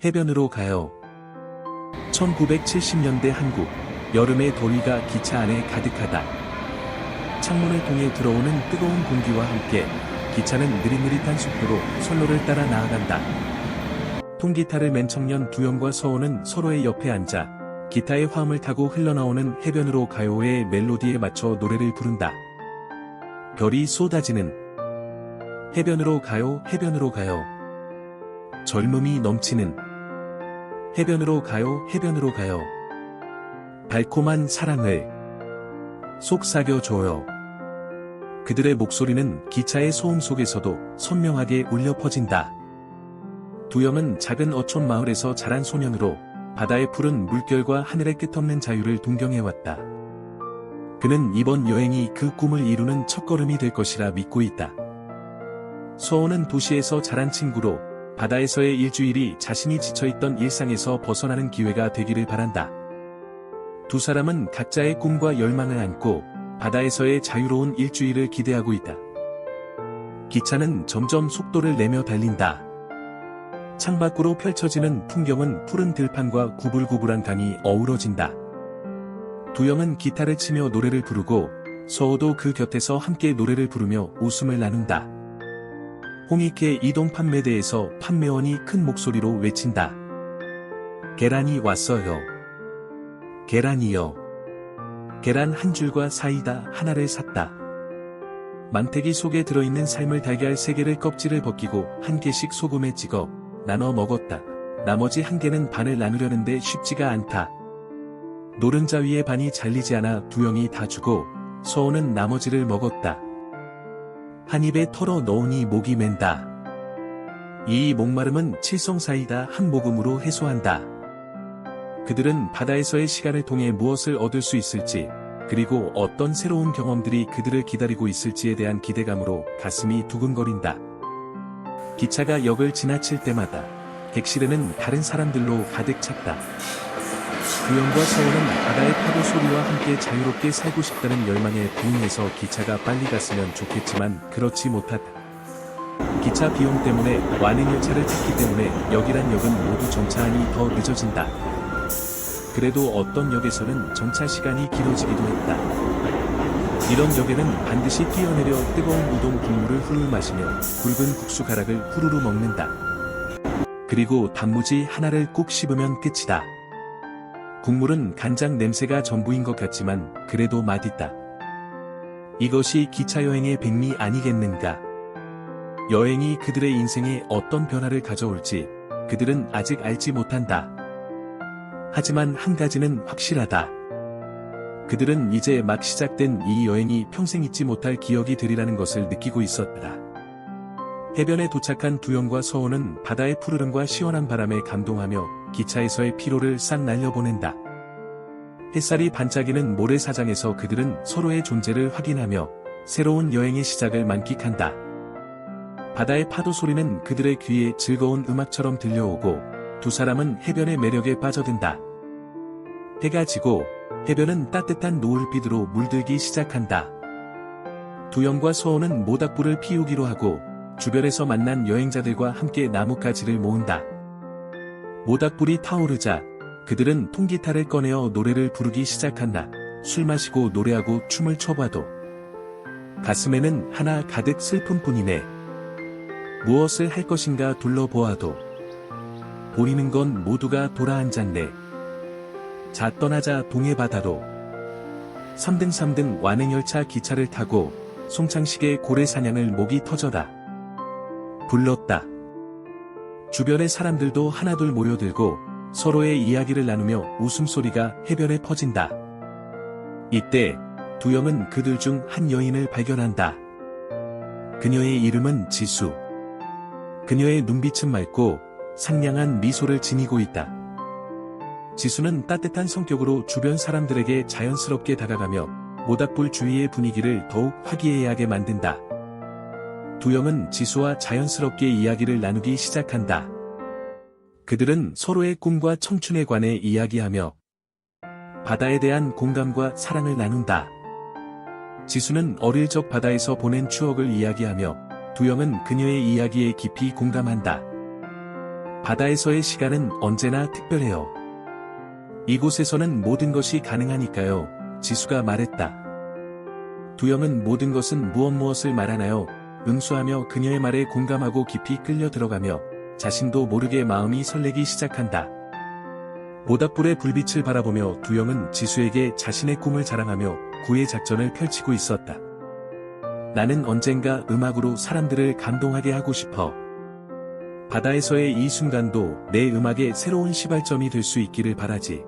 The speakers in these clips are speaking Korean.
해변으로 가요. 1970년대 한국, 여름의 더위가 기차 안에 가득하다. 창문을 통해 들어오는 뜨거운 공기와 함께 기차는 느릿느릿한 속도로 선로를 따라 나아간다. 통기타를 맨 청년 두영과 서호는 서로의 옆에 앉아 기타의 화음을 타고 흘러나오는 해변으로 가요의 멜로디에 맞춰 노래를 부른다. 별이 쏟아지는 해변으로 가요, 해변으로 가요. 젊음이 넘치는 해변으로 가요, 해변으로 가요. 달콤한 사랑을 속삭여줘요. 그들의 목소리는 기차의 소음 속에서도 선명하게 울려 퍼진다. 두영은 작은 어촌 마을에서 자란 소년으로 바다의 푸른 물결과 하늘의 끝없는 자유를 동경해왔다. 그는 이번 여행이 그 꿈을 이루는 첫걸음이 될 것이라 믿고 있다. 서호는 도시에서 자란 친구로 바다에서의 일주일이 자신이 지쳐있던 일상에서 벗어나는 기회가 되기를 바란다. 두 사람은 각자의 꿈과 열망을 안고 바다에서의 자유로운 일주일을 기대하고 있다. 기차는 점점 속도를 내며 달린다. 창밖으로 펼쳐지는 풍경은 푸른 들판과 구불구불한 강이 어우러진다. 두영은 기타를 치며 노래를 부르고 서호도 그 곁에서 함께 노래를 부르며 웃음을 나눈다. 홍익회 이동 판매대에서 판매원이 큰 목소리로 외친다. 계란이 왔어요. 계란이요. 계란 한 줄과 사이다 하나를 샀다. 망태기 속에 들어있는 삶을 달걀 3개를 껍질을 벗기고 한 개씩 소금에 찍어 나눠 먹었다. 나머지 한 개는 반을 나누려는데 쉽지가 않다. 노른자 위에 반이 잘리지 않아 두영이 다 주고 서호는 나머지를 먹었다. 한 입에 털어 넣으니 목이 맨다. 이 목마름은 칠성사이다 한 모금으로 해소한다. 그들은 바다에서의 시간을 통해 무엇을 얻을 수 있을지, 그리고 어떤 새로운 경험들이 그들을 기다리고 있을지에 대한 기대감으로 가슴이 두근거린다. 기차가 역을 지나칠 때마다 객실에는 다른 사람들로 가득 찼다. 두영과 서호는 바다의 파도 소리와 함께 자유롭게 살고 싶다는 열망에 부응해서 기차가 빨리 갔으면 좋겠지만 그렇지 못하다. 기차 비용 때문에 완행열차를 탔기 때문에 역이란 역은 모두 정차하니 더 늦어진다. 그래도 어떤 역에서는 정차 시간이 길어지기도 했다. 이런 역에는 반드시 뛰어내려 뜨거운 우동 국물을 훌훌 마시며 굵은 국수 가락을 후루루 먹는다. 그리고 단무지 하나를 꾹 씹으면 끝이다. 국물은 간장 냄새가 전부인 것 같지만 그래도 맛있다. 이것이 기차여행의 백미 아니겠는가? 여행이 그들의 인생에 어떤 변화를 가져올지 그들은 아직 알지 못한다. 하지만 한 가지는 확실하다. 그들은 이제 막 시작된 이 여행이 평생 잊지 못할 기억이 되리라는 것을 느끼고 있었다. 해변에 도착한 두영과 서호는 바다의 푸르름과 시원한 바람에 감동하며 기차에서의 피로를 싹 날려보낸다. 햇살이 반짝이는 모래사장에서 그들은 서로의 존재를 확인하며 새로운 여행의 시작을 만끽한다. 바다의 파도 소리는 그들의 귀에 즐거운 음악처럼 들려오고 두 사람은 해변의 매력에 빠져든다. 해가 지고 해변은 따뜻한 노을빛으로 물들기 시작한다. 두영과 서호는 모닥불을 피우기로 하고 주변에서 만난 여행자들과 함께 나뭇가지를 모은다. 모닥불이 타오르자 그들은 통기타를 꺼내어 노래를 부르기 시작한다. 술 마시고 노래하고 춤을 춰봐도 가슴에는 하나 가득 슬픔뿐이네. 무엇을 할 것인가 둘러보아도 보이는 건 모두가 돌아앉았네. 자 떠나자 동해바다로. 3등 완행열차 기차를 타고 송창식의 고래사냥을 목이 터져라 불렀다. 주변의 사람들도 하나둘 모여들고 서로의 이야기를 나누며 웃음소리가 해변에 퍼진다. 이때 두영은 그들 중 한 여인을 발견한다. 그녀의 이름은 지수. 그녀의 눈빛은 맑고 상냥한 미소를 지니고 있다. 지수는 따뜻한 성격으로 주변 사람들에게 자연스럽게 다가가며 모닥불 주위의 분위기를 더욱 화기애애하게 만든다. 두영은 지수와 자연스럽게 이야기를 나누기 시작한다. 그들은 서로의 꿈과 청춘에 관해 이야기하며 바다에 대한 공감과 사랑을 나눈다. 지수는 어릴 적 바다에서 보낸 추억을 이야기하며 두영은 그녀의 이야기에 깊이 공감한다. 바다에서의 시간은 언제나 특별해요. 이곳에서는 모든 것이 가능하니까요. 지수가 말했다. 두영은 모든 것은 무엇을 말하나요? 응수하며 그녀의 말에 공감하고 깊이 끌려 들어가며 자신도 모르게 마음이 설레기 시작한다. 모닥불의 불빛을 바라보며 두영은 지수에게 자신의 꿈을 자랑하며 구애 작전을 펼치고 있었다. 나는 언젠가 음악으로 사람들을 감동하게 하고 싶어. 바다에서의 이 순간도 내 음악의 새로운 시발점이 될 수 있기를 바라지.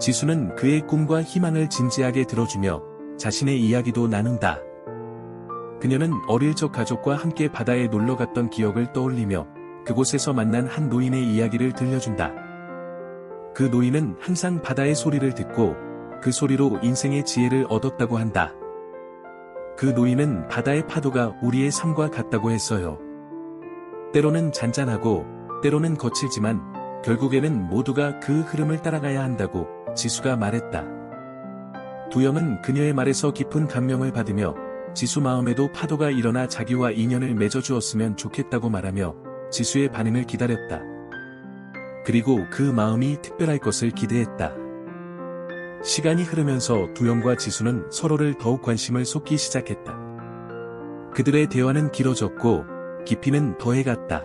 지수는 그의 꿈과 희망을 진지하게 들어주며 자신의 이야기도 나눈다. 그녀는 어릴 적 가족과 함께 바다에 놀러 갔던 기억을 떠올리며 그곳에서 만난 한 노인의 이야기를 들려준다. 그 노인은 항상 바다의 소리를 듣고 그 소리로 인생의 지혜를 얻었다고 한다. 그 노인은 바다의 파도가 우리의 삶과 같다고 했어요. 때로는 잔잔하고 때로는 거칠지만 결국에는 모두가 그 흐름을 따라가야 한다고 지수가 말했다. 두영은 그녀의 말에서 깊은 감명을 받으며 지수 마음에도 파도가 일어나 자기와 인연을 맺어주었으면 좋겠다고 말하며 지수의 반응을 기다렸다. 그리고 그 마음이 특별할 것을 기대했다. 시간이 흐르면서 두영과 지수는 서로를 더욱 관심을 쏟기 시작했다. 그들의 대화는 길어졌고 깊이는 더해갔다.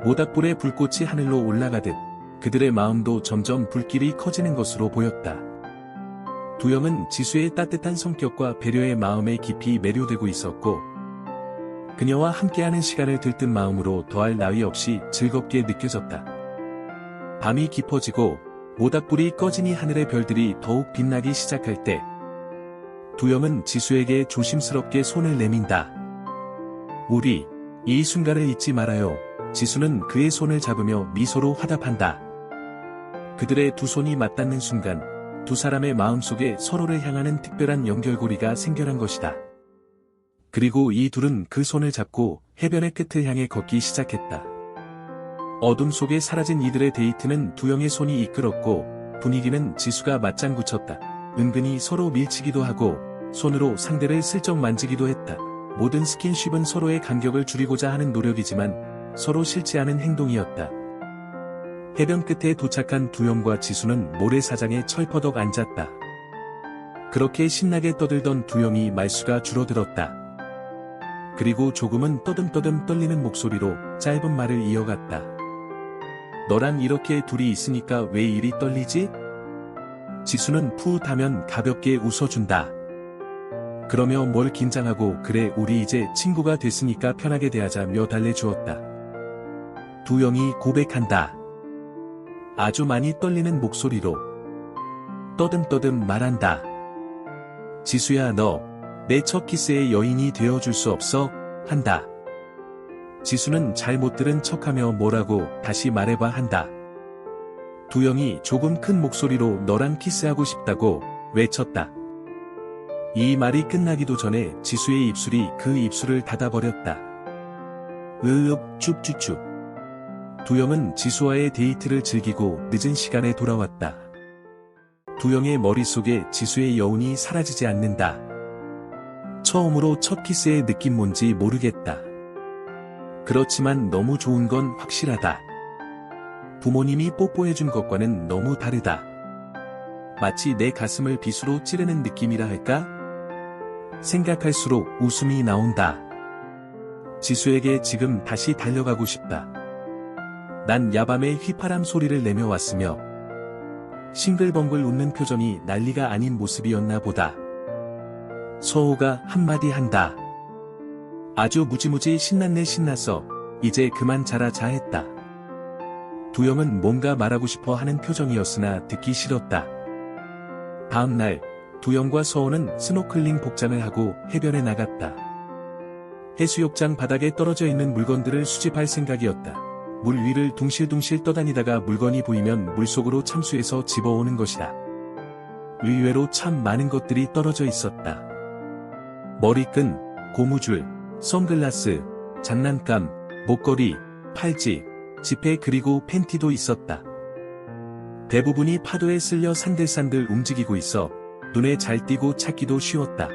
모닥불의 불꽃이 하늘로 올라가듯 그들의 마음도 점점 불길이 커지는 것으로 보였다. 두영은 지수의 따뜻한 성격과 배려의 마음에 깊이 매료되고 있었고 그녀와 함께하는 시간을 들뜬 마음으로 더할 나위 없이 즐겁게 느껴졌다. 밤이 깊어지고 모닥불이 꺼지니 하늘의 별들이 더욱 빛나기 시작할 때 두영은 지수에게 조심스럽게 손을 내민다. 우리 이 순간을 잊지 말아요. 지수는 그의 손을 잡으며 미소로 화답한다. 그들의 두 손이 맞닿는 순간 두 사람의 마음속에 서로를 향하는 특별한 연결고리가 생겨난 것이다. 그리고 이 둘은 그 손을 잡고 해변의 끝을 향해 걷기 시작했다. 어둠 속에 사라진 이들의 데이트는 두영의 손이 이끌었고 분위기는 지수가 맞장구 쳤다. 은근히 서로 밀치기도 하고 손으로 상대를 슬쩍 만지기도 했다. 모든 스킨십은 서로의 간격을 줄이고자 하는 노력이지만 서로 싫지 않은 행동이었다. 해변 끝에 도착한 두영과 지수는 모래사장에 철퍼덕 앉았다. 그렇게 신나게 떠들던 두영이 말수가 줄어들었다. 그리고 조금은 떠듬떠듬 떨리는 목소리로 짧은 말을 이어갔다. 너랑 이렇게 둘이 있으니까 왜 이리 떨리지? 지수는 푸릇하면 가볍게 웃어준다. 그러며 뭘 긴장하고 그래 우리 이제 친구가 됐으니까 편하게 대하자며 달래주었다. 두영이 고백한다. 아주 많이 떨리는 목소리로 떠듬떠듬 말한다. 지수야 너 내 첫 키스의 여인이 되어줄 수 없어? 한다. 지수는 잘 못 들은 척하며 뭐라고 다시 말해봐 한다. 두영이 조금 큰 목소리로 너랑 키스하고 싶다고 외쳤다. 이 말이 끝나기도 전에 지수의 입술이 그 입술을 닫아버렸다. 쭈쭈쭈. 두영은 지수와의 데이트를 즐기고 늦은 시간에 돌아왔다. 두영의 머릿속에 지수의 여운이 사라지지 않는다. 처음으로 첫 키스의 느낌 뭔지 모르겠다. 그렇지만 너무 좋은 건 확실하다. 부모님이 뽀뽀해준 것과는 너무 다르다. 마치 내 가슴을 빗으로 찌르는 느낌이라 할까? 생각할수록 웃음이 나온다. 지수에게 지금 다시 달려가고 싶다. 난 야밤에 휘파람 소리를 내며 왔으며 싱글벙글 웃는 표정이 난리가 아닌 모습이었나 보다. 서호가 한마디 한다. 아주 무지무지 신났네 신났어. 이제 그만 자라 자 했다. 두영은 뭔가 말하고 싶어 하는 표정이었으나 듣기 싫었다. 다음날 두영과 서호는 스노클링 복장을 하고 해변에 나갔다. 해수욕장 바닥에 떨어져 있는 물건들을 수집할 생각이었다. 물 위를 둥실둥실 떠다니다가 물건이 보이면 물속으로 참수해서 집어오는 것이다. 의외로 참 많은 것들이 떨어져 있었다. 머리끈, 고무줄, 선글라스, 장난감, 목걸이, 팔찌, 지폐 그리고 팬티도 있었다. 대부분이 파도에 쓸려 산들산들 움직이고 있어 눈에 잘 띄고 찾기도 쉬웠다.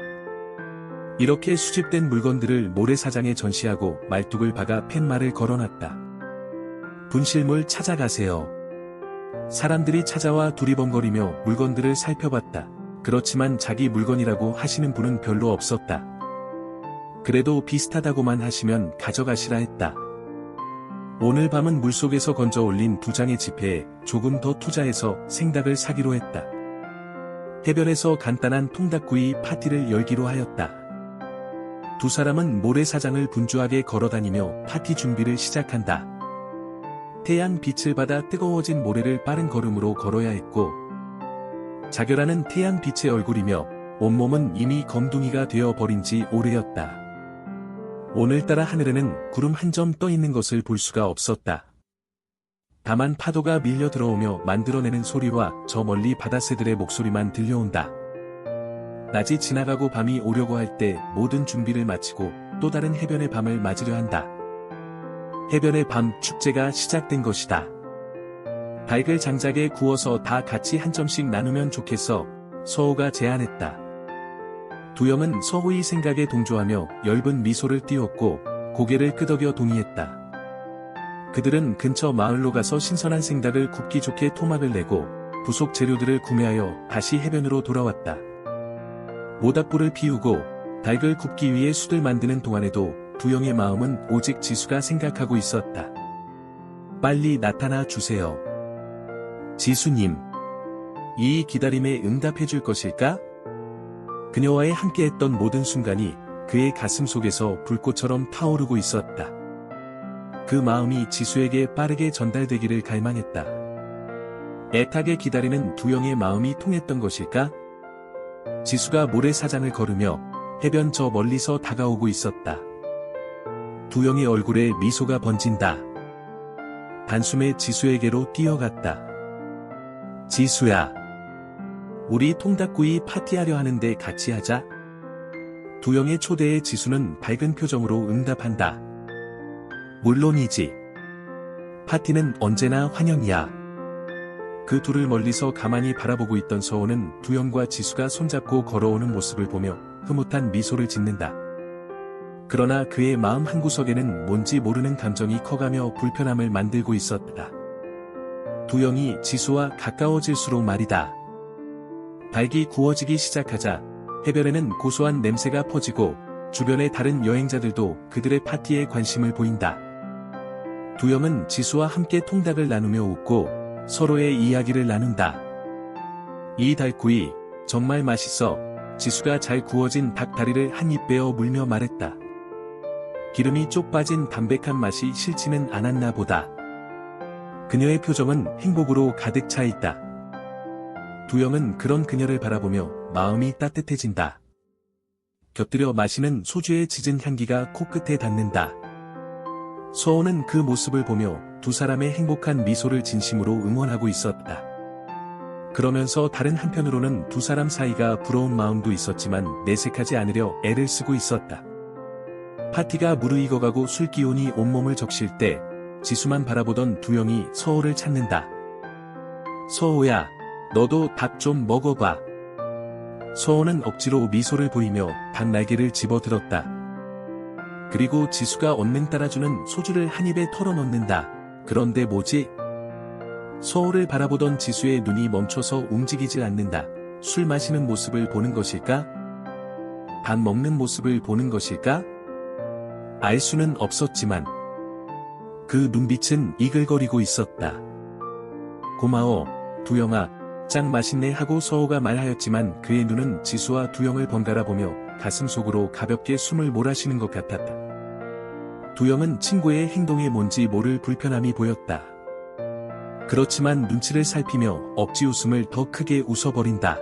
이렇게 수집된 물건들을 모래사장에 전시하고 말뚝을 박아 팻말을 걸어놨다. 분실물 찾아가세요. 사람들이 찾아와 두리번거리며 물건들을 살펴봤다. 그렇지만 자기 물건이라고 하시는 분은 별로 없었다. 그래도 비슷하다고만 하시면 가져가시라 했다. 오늘 밤은 물속에서 건져 올린 2장의 지폐에 조금 더 투자해서 생닭을 사기로 했다. 해변에서 간단한 통닭구이 파티를 열기로 하였다. 두 사람은 모래사장을 분주하게 걸어다니며 파티 준비를 시작한다. 태양 빛을 받아 뜨거워진 모래를 빠른 걸음으로 걸어야 했고, 자결하는 태양 빛의 얼굴이며 온몸은 이미 검둥이가 되어 버린 지 오래였다. 오늘따라 하늘에는 구름 한 점 떠 있는 것을 볼 수가 없었다. 다만 파도가 밀려 들어오며 만들어내는 소리와 저 멀리 바다새들의 목소리만 들려온다. 낮이 지나가고 밤이 오려고 할 때 모든 준비를 마치고 또 다른 해변의 밤을 맞으려 한다. 해변의 밤 축제가 시작된 것이다. 닭을 장작에 구워서 다 같이 한 점씩 나누면 좋겠어, 서호가 제안했다. 두영은 서호의 생각에 동조하며 엷은 미소를 띄웠고 고개를 끄덕여 동의했다. 그들은 근처 마을로 가서 신선한 생닭을 굽기 좋게 토막을 내고 부속 재료들을 구매하여 다시 해변으로 돌아왔다. 모닥불을 피우고 닭을 굽기 위해 숯을 만드는 동안에도 두영의 마음은 오직 지수가 생각하고 있었다. 빨리 나타나 주세요. 지수님. 이 기다림에 응답해 줄 것일까? 그녀와의 함께했던 모든 순간이 그의 가슴 속에서 불꽃처럼 타오르고 있었다. 그 마음이 지수에게 빠르게 전달되기를 갈망했다. 애타게 기다리는 두영의 마음이 통했던 것일까? 지수가 모래사장을 걸으며 해변 저 멀리서 다가오고 있었다. 두영의 얼굴에 미소가 번진다. 단숨에 지수에게로 뛰어갔다. 지수야. 우리 통닭구이 파티하려 하는데 같이 하자. 두영의 초대에 지수는 밝은 표정으로 응답한다. 물론이지. 파티는 언제나 환영이야. 그 둘을 멀리서 가만히 바라보고 있던 서호는 두영과 지수가 손잡고 걸어오는 모습을 보며 흐뭇한 미소를 짓는다. 그러나 그의 마음 한구석에는 뭔지 모르는 감정이 커가며 불편함을 만들고 있었다. 두영이 지수와 가까워질수록 말이다. 닭이 구워지기 시작하자 해변에는 고소한 냄새가 퍼지고 주변의 다른 여행자들도 그들의 파티에 관심을 보인다. 두영은 지수와 함께 통닭을 나누며 웃고 서로의 이야기를 나눈다. 이 닭구이 정말 맛있어. 지수가 잘 구워진 닭 다리를 한 입 베어 물며 말했다. 기름이 쪽 빠진 담백한 맛이 싫지는 않았나 보다. 그녀의 표정은 행복으로 가득 차 있다. 두영은 그런 그녀를 바라보며 마음이 따뜻해진다. 곁들여 마시는 소주의 짙은 향기가 코끝에 닿는다. 서호는 그 모습을 보며 두 사람의 행복한 미소를 진심으로 응원하고 있었다. 그러면서 다른 한편으로는 두 사람 사이가 부러운 마음도 있었지만 내색하지 않으려 애를 쓰고 있었다. 파티가 무르익어가고 술 기운이 온몸을 적실 때 지수만 바라보던 두영이 서호를 찾는다. 서호야, 너도 닭 좀 먹어봐. 서호는 억지로 미소를 보이며 닭 날개를 집어들었다. 그리고 지수가 언능 따라주는 소주를 한 입에 털어넣는다. 그런데 뭐지? 서호를 바라보던 지수의 눈이 멈춰서 움직이질 않는다. 술 마시는 모습을 보는 것일까? 닭 먹는 모습을 보는 것일까? 알 수는 없었지만 그 눈빛은 이글거리고 있었다. 고마워, 두영아. 짱 맛있네 하고 서호가 말하였지만 그의 눈은 지수와 두영을 번갈아 보며 가슴속으로 가볍게 숨을 몰아쉬는 것 같았다. 두영은 친구의 행동에 뭔지 모를 불편함이 보였다. 그렇지만 눈치를 살피며 억지 웃음을 더 크게 웃어버린다.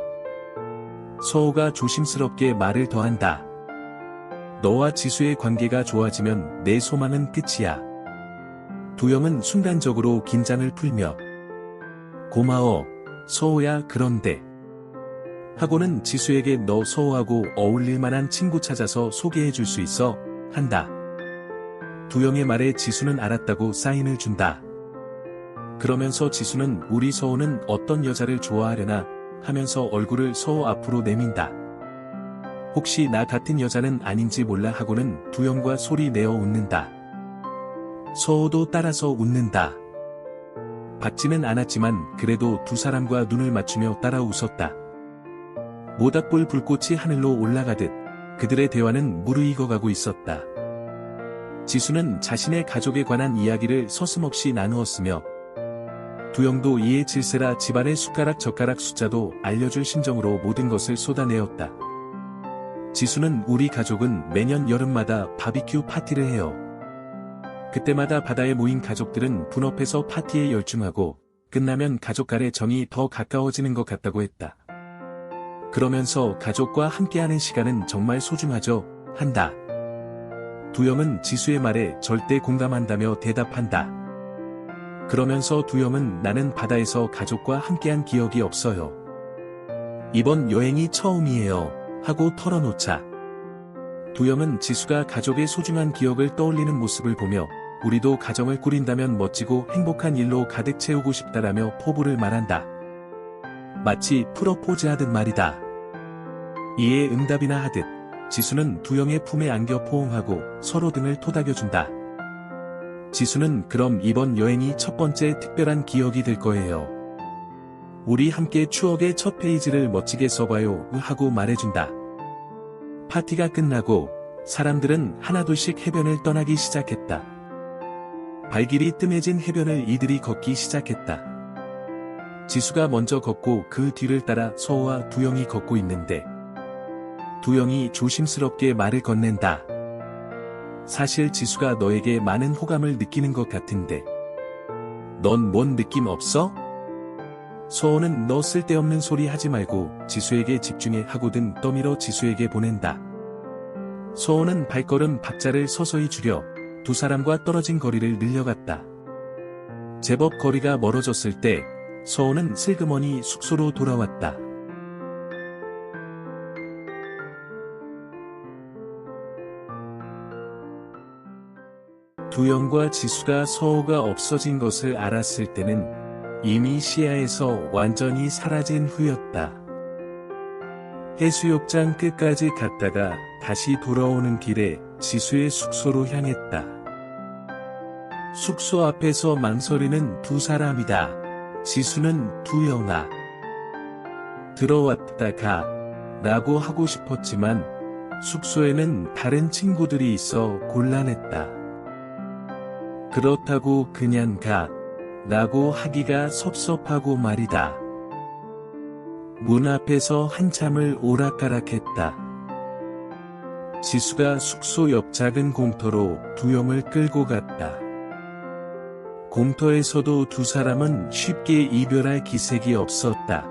서호가 조심스럽게 말을 더한다. 너와 지수의 관계가 좋아지면 내 소망은 끝이야. 두영은 순간적으로 긴장을 풀며 고마워, 서호야. 그런데 하고는 지수에게 너 서호하고 어울릴 만한 친구 찾아서 소개해 줄 수 있어? 한다. 두영의 말에 지수는 알았다고 사인을 준다. 그러면서 지수는 우리 서호는 어떤 여자를 좋아하려나 하면서 얼굴을 서호 앞으로 내민다. 혹시 나 같은 여자는 아닌지 몰라 하고는 두영과 소리 내어 웃는다. 서호도 따라서 웃는다. 받지는 않았지만 그래도 두 사람과 눈을 맞추며 따라 웃었다. 모닥불 불꽃이 하늘로 올라가듯 그들의 대화는 무르익어가고 있었다. 지수는 자신의 가족에 관한 이야기를 서슴없이 나누었으며 두영도 이에 질세라 집안의 숟가락 젓가락 숫자도 알려줄 심정으로 모든 것을 쏟아내었다. 지수는 우리 가족은 매년 여름마다 바비큐 파티를 해요. 그때마다 바다에 모인 가족들은 분업해서 파티에 열중하고 끝나면 가족 간의 정이 더 가까워지는 것 같다고 했다. 그러면서 가족과 함께하는 시간은 정말 소중하죠, 한다. 두영은 지수의 말에 절대 공감한다며 대답한다. 그러면서 두영은 나는 바다에서 가족과 함께한 기억이 없어요. 이번 여행이 처음이에요. 하고 털어놓자. 두영은 지수가 가족의 소중한 기억을 떠올리는 모습을 보며 우리도 가정을 꾸린다면 멋지고 행복한 일로 가득 채우고 싶다라며 포부를 말한다. 마치 프로포즈하듯 말이다. 이에 응답이나 하듯 지수는 두영의 품에 안겨 포옹하고 서로 등을 토닥여준다. 지수는 그럼 이번 여행이 첫 번째 특별한 기억이 될 거예요. 우리 함께 추억의 첫 페이지를 멋지게 써봐요 하고 말해준다. 파티가 끝나고 사람들은 하나둘씩 해변을 떠나기 시작했다. 발길이 뜸해진 해변을 이들이 걷기 시작했다. 지수가 먼저 걷고 그 뒤를 따라 서호와 두영이 걷고 있는데 두영이 조심스럽게 말을 건넨다. 사실 지수가 너에게 많은 호감을 느끼는 것 같은데 넌 뭔 느낌 없어? 서호는 너 쓸데없는 소리 하지 말고 지수에게 집중해 하고든 떠밀어 지수에게 보낸다. 서호는 발걸음 박자를 서서히 줄여 두 사람과 떨어진 거리를 늘려갔다. 제법 거리가 멀어졌을 때 서호는 슬그머니 숙소로 돌아왔다. 두영과 지수가 서호가 없어진 것을 알았을 때는 이미 시야에서 완전히 사라진 후였다. 해수욕장 끝까지 갔다가 다시 돌아오는 길에 지수의 숙소로 향했다. 숙소 앞에서 망설이는 두 사람이다. 지수는 두영아. 들어왔다 가. 라고 하고 싶었지만 숙소에는 다른 친구들이 있어 곤란했다. 그렇다고 그냥 가. 라고 하기가 섭섭하고 말이다. 문 앞에서 한참을 오락가락했다. 지수가 숙소 옆 작은 공터로 두영을 끌고 갔다. 공터에서도 두 사람은 쉽게 이별할 기색이 없었다.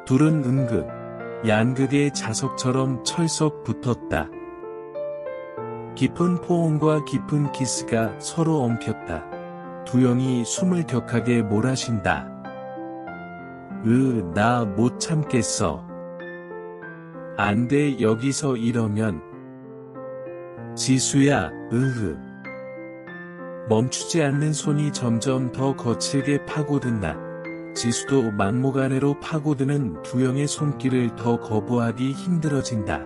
둘은 은극, 양극의 자석처럼 철썩 붙었다. 깊은 포옹과 깊은 키스가 서로 엉켰다. 두영이 숨을 격하게 몰아쉰다. 나 못 참겠어. 안 돼 여기서 이러면. 지수야, 멈추지 않는 손이 점점 더 거칠게 파고든다. 지수도 막목 아래로 파고드는 두영의 손길을 더 거부하기 힘들어진다.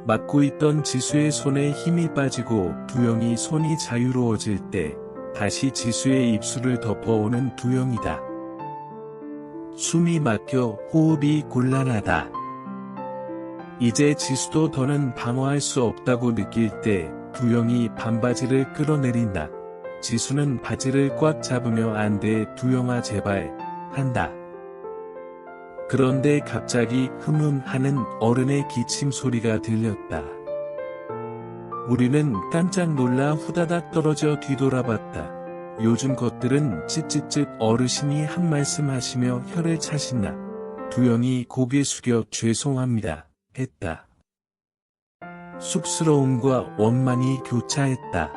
막고 있던 지수의 손에 힘이 빠지고 두영이 손이 자유로워질 때 다시 지수의 입술을 덮어오는 두영이다. 숨이 막혀 호흡이 곤란하다. 이제 지수도 더는 방어할 수 없다고 느낄 때 두영이 반바지를 끌어내린다. 지수는 바지를 꽉 잡으며 안 돼 두영아 제발 한다. 그런데 갑자기 하는 어른의 기침 소리가 들렸다. 우리는 깜짝 놀라 후다닥 떨어져 뒤돌아봤다. 요즘 것들은 찌찌찌 어르신이 한 말씀 하시며 혀를 차신다. 두영이 고개 숙여 죄송합니다. 했다. 쑥스러움과 원망이 교차했다.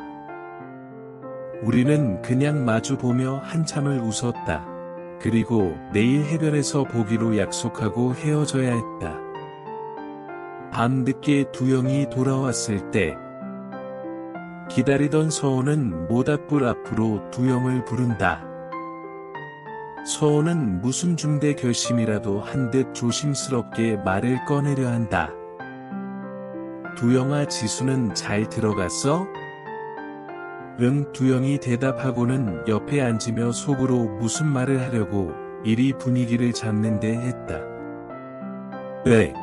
우리는 그냥 마주보며 한참을 웃었다. 그리고 내일 해변에서 보기로 약속하고 헤어져야 했다. 밤늦게 두영이 돌아왔을 때 기다리던 서호는 모닥불 앞으로 두영을 부른다. 서호는 무슨 중대 결심이라도 한 듯 조심스럽게 말을 꺼내려 한다. 두영아 지수는 잘 들어갔어? 응, 두영이 대답하고는 옆에 앉으며 속으로 무슨 말을 하려고 이리 분위기를 잡는데 했다. 왜?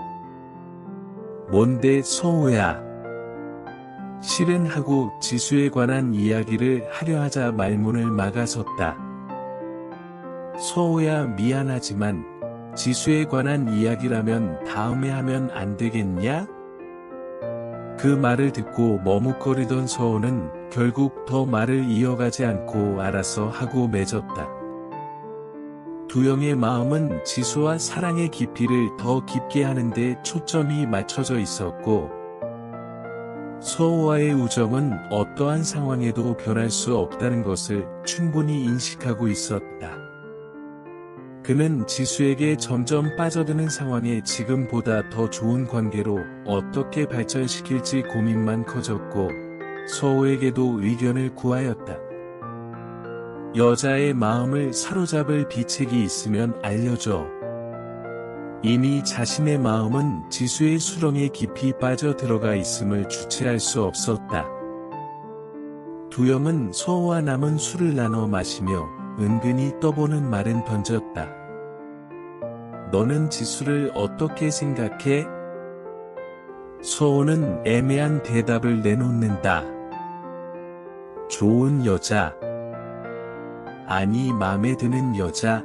뭔데 서호야? 실은 하고 지수에 관한 이야기를 하려 하자 말문을 막아섰다. 서호야 미안하지만 지수에 관한 이야기라면 다음에 하면 안 되겠냐? 그 말을 듣고 머뭇거리던 서호는 결국 더 말을 이어가지 않고 알아서 하고 맺었다. 두영의 마음은 지수와 사랑의 깊이를 더 깊게 하는데 초점이 맞춰져 있었고, 서호와의 우정은 어떠한 상황에도 변할 수 없다는 것을 충분히 인식하고 있었다. 그는 지수에게 점점 빠져드는 상황에 지금보다 더 좋은 관계로 어떻게 발전시킬지 고민만 커졌고, 서호에게도 의견을 구하였다. 여자의 마음을 사로잡을 비책이 있으면 알려줘. 이미 자신의 마음은 지수의 수렁에 깊이 빠져 들어가 있음을 주체할 수 없었다. 두영은 서호와 남은 술을 나눠 마시며 은근히 떠보는 말은 던졌다. 너는 지수를 어떻게 생각해? 서호는 애매한 대답을 내놓는다. 좋은 여자. 아니 맘에 드는 여자.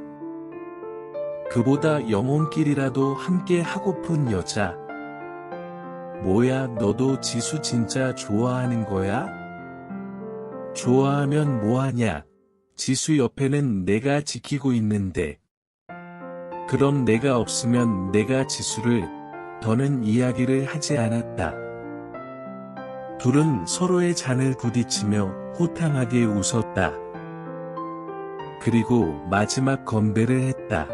그보다 영혼끼리라도 함께 하고픈 여자. 뭐야 너도 지수 진짜 좋아하는 거야? 좋아하면 뭐하냐? 지수 옆에는 내가 지키고 있는데. 그럼 내가 없으면 내가 지수를 더는 이야기를 하지 않았다. 둘은 서로의 잔을 부딪히며 호탕하게 웃었다. 그리고 마지막 건배를 했다.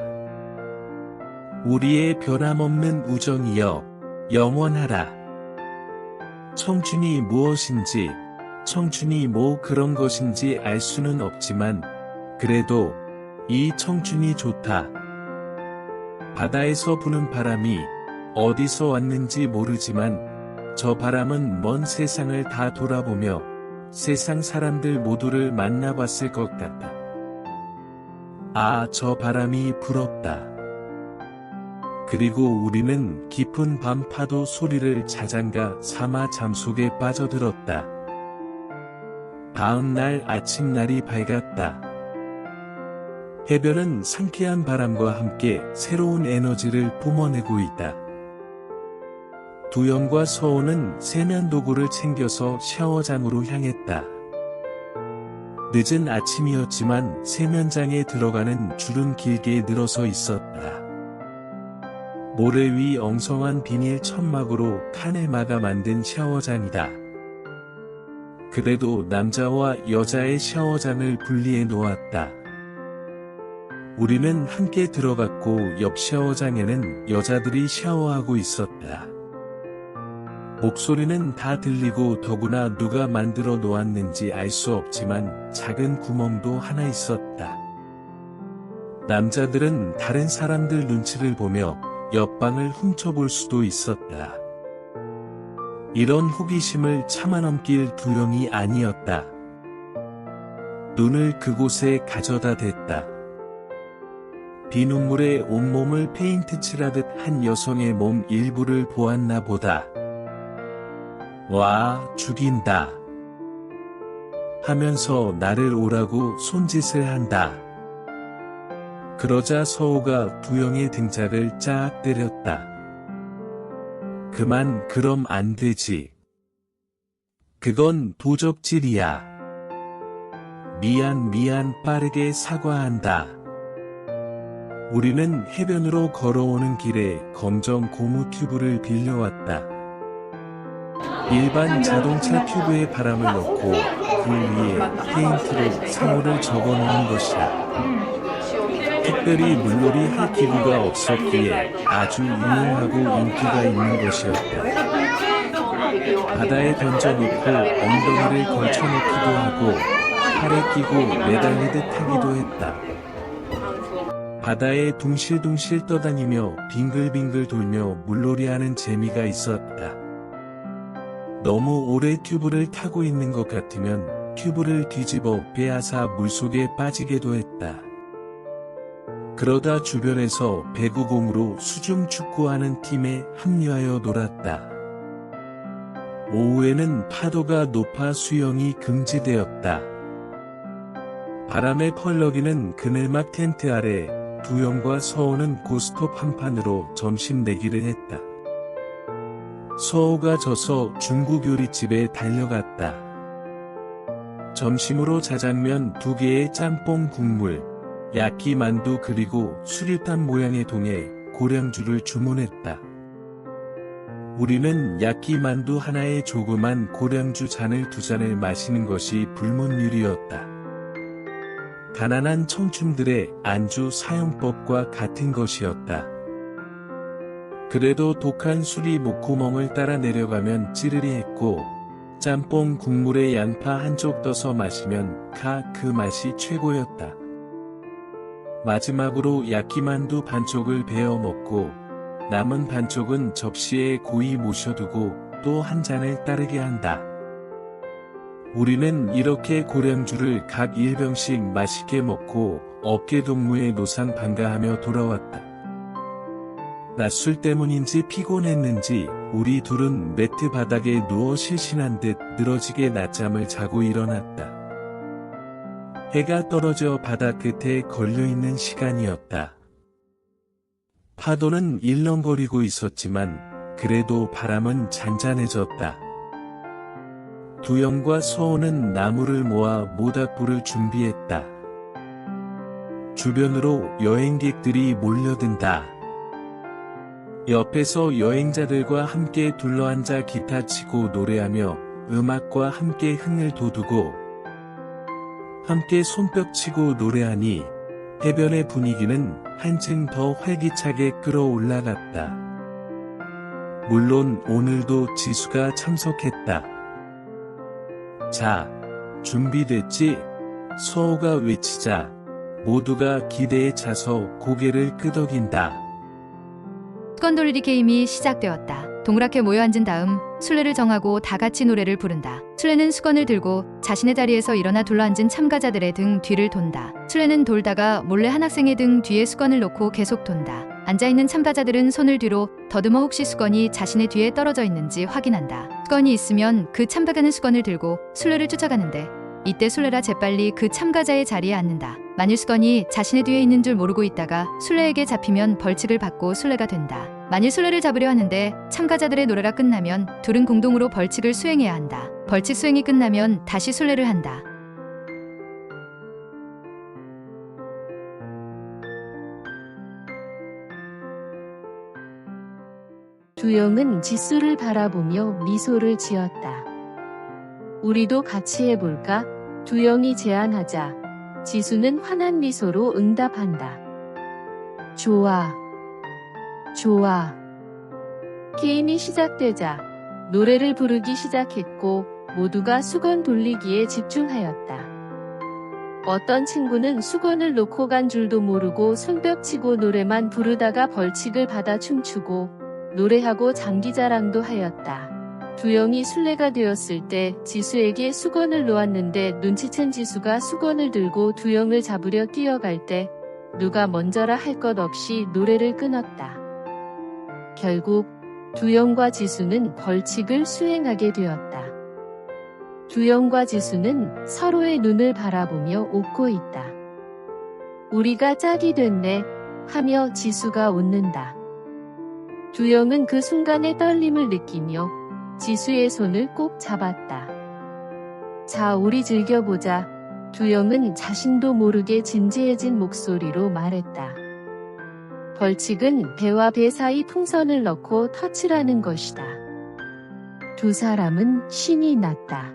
우리의 변함없는 우정이여 영원하라. 청춘이 무엇인지, 청춘이 뭐 그런 것인지 알 수는 없지만 그래도 이 청춘이 좋다. 바다에서 부는 바람이 어디서 왔는지 모르지만 저 바람은 먼 세상을 다 돌아보며 세상 사람들 모두를 만나봤을 것 같다. 아, 저 바람이 부럽다. 그리고 우리는 깊은 밤 파도 소리를 자장가 삼아 잠속에 빠져들었다. 다음 날 아침 날이 밝았다. 해변은 상쾌한 바람과 함께 새로운 에너지를 뿜어내고 있다. 두영과 서호는 세면 도구를 챙겨서 샤워장으로 향했다. 늦은 아침이었지만 세면장에 들어가는 줄은 길게 늘어서 있었다. 모래 위 엉성한 비닐 천막으로 칸을 막아 만든 샤워장이다. 그래도 남자와 여자의 샤워장을 분리해 놓았다. 우리는 함께 들어갔고 옆 샤워장에는 여자들이 샤워하고 있었다. 목소리는 다 들리고 더구나 누가 만들어 놓았는지 알 수 없지만 작은 구멍도 하나 있었다. 남자들은 다른 사람들 눈치를 보며 옆방을 훔쳐볼 수도 있었다. 이런 호기심을 참아넘길 두려움이 아니었다. 눈을 그곳에 가져다 댔다. 비눗물에 온몸을 페인트 칠하듯 한 여성의 몸 일부를 보았나 보다. 와, 죽인다. 하면서 나를 오라고 손짓을 한다. 그러자 서호가 두영의 등짝을 쫙 때렸다. 그만 그럼 안 되지. 그건 도적질이야. 미안 빠르게 사과한다. 우리는 해변으로 걸어오는 길에 검정 고무 튜브를 빌려왔다. 일반 자동차 튜브에 바람을 넣고 그 위에 페인트로 상호를 적어놓은 것이다. 특별히 물놀이 할 기구가 없었기에 아주 유용하고 인기가 있는 것이었다. 바다에 던져놓고 엉덩이를 걸쳐놓기도 하고 팔에 끼고 매달리듯 하기도 했다. 바다에 둥실둥실 떠다니며 빙글빙글 돌며 물놀이하는 재미가 있었다. 너무 오래 튜브를 타고 있는 것 같으면 큐브를 뒤집어 빼앗아 물속에 빠지게도 했다. 그러다 주변에서 배구공으로 수중 축구하는 팀에 합류하여 놀았다. 오후에는 파도가 높아 수영이 금지되었다. 바람에 펄럭이는 그늘막 텐트 아래 두영과 서호는 고스톱 한 판으로 점심 내기를 했다. 서호가 져서 중국 요리집에 달려갔다. 점심으로 자장면 2개의 짬뽕 국물, 야끼 만두 그리고 수류탄 모양의 동에 고량주를 주문했다. 우리는 야끼 만두 하나에 조그만 고량주 잔을 2잔을 마시는 것이 불문율이었다. 가난한 청춘들의 안주 사용법과 같은 것이었다. 그래도 독한 술이 목구멍을 따라 내려가면 찌르리했고 짬뽕 국물에 양파 한쪽 떠서 마시면 그 맛이 최고였다. 마지막으로 야끼만두 반쪽을 베어 먹고 남은 반쪽은 접시에 고이 모셔두고 또 한 잔을 따르게 한다. 우리는 이렇게 고량주를 각 1병씩 맛있게 먹고 어깨동무의 노상 반가하며 돌아왔다. 낮술 때문인지 피곤했는지 우리 둘은 매트 바닥에 누워 실신한 듯 늘어지게 낮잠을 자고 일어났다. 해가 떨어져 바다 끝에 걸려있는 시간이었다. 파도는 일렁거리고 있었지만 그래도 바람은 잔잔해졌다. 두영과 서호는 나무를 모아 모닥불을 준비했다. 주변으로 여행객들이 몰려든다. 옆에서 여행자들과 함께 둘러앉아 기타 치고 노래하며 음악과 함께 흥을 돋우고 함께 손뼉 치고 노래하니 해변의 분위기는 한층 더 활기차게 끌어올라갔다. 물론 오늘도 지수가 참석했다. 자, 준비됐지? 서호가 외치자 모두가 기대에 차서 고개를 끄덕인다. 수건 돌리기 게임이 시작되었다. 동그랗게 모여 앉은 다음 순례를 정하고 다 같이 노래를 부른다. 순례는 수건을 들고 자신의 자리에서 일어나 둘러앉은 참가자들의 등 뒤를 돈다. 순례는 돌다가 몰래 한 학생의 등 뒤에 수건을 놓고 계속 돈다. 앉아있는 참가자들은 손을 뒤로 더듬어 혹시 수건이 자신의 뒤에 떨어져 있는지 확인한다. 수건이 있으면 그 참가자는 수건을 들고 순례를 쫓아가는데 이때 순례라 재빨리 그 참가자의 자리에 앉는다. 만일 수건이 자신의 뒤에 있는 줄 모르고 있다가 순례에게 잡히면 벌칙을 받고 순례가 된다. 만일 순례를 잡으려 하는데 참가자들의 노래가 끝나면 둘은 공동으로 벌칙을 수행해야 한다. 벌칙 수행이 끝나면 다시 순례를 한다. 두영은 지수를 바라보며 미소를 지었다. 우리도 같이 해볼까? 두영이 제안하자 지수는 환한 미소로 응답한다. 좋아. 좋아. 게임이 시작되자 노래를 부르기 시작했고 모두가 수건 돌리기에 집중하였다. 어떤 친구는 수건을 놓고 간 줄도 모르고 손뼉치고 노래만 부르다가 벌칙을 받아 춤추고 노래하고 장기자랑도 하였다. 두영이 순례가 되었을 때 지수에게 수건을 놓았는데 눈치챈 지수가 수건을 들고 두영을 잡으려 뛰어갈 때 누가 먼저라 할 것 없이 노래를 끊었다. 결국 두영과 지수는 벌칙을 수행하게 되었다. 두영과 지수는 서로의 눈을 바라보며 웃고 있다. 우리가 짝이 됐네 하며 지수가 웃는다. 두영은 그 순간의 떨림을 느끼며 지수의 손을 꼭 잡았다. 자, 우리 즐겨보자. 두영은 자신도 모르게 진지해진 목소리로 말했다. 벌칙은 배와 배 사이 풍선을 넣고 터치라는 것이다. 두 사람은 신이 났다.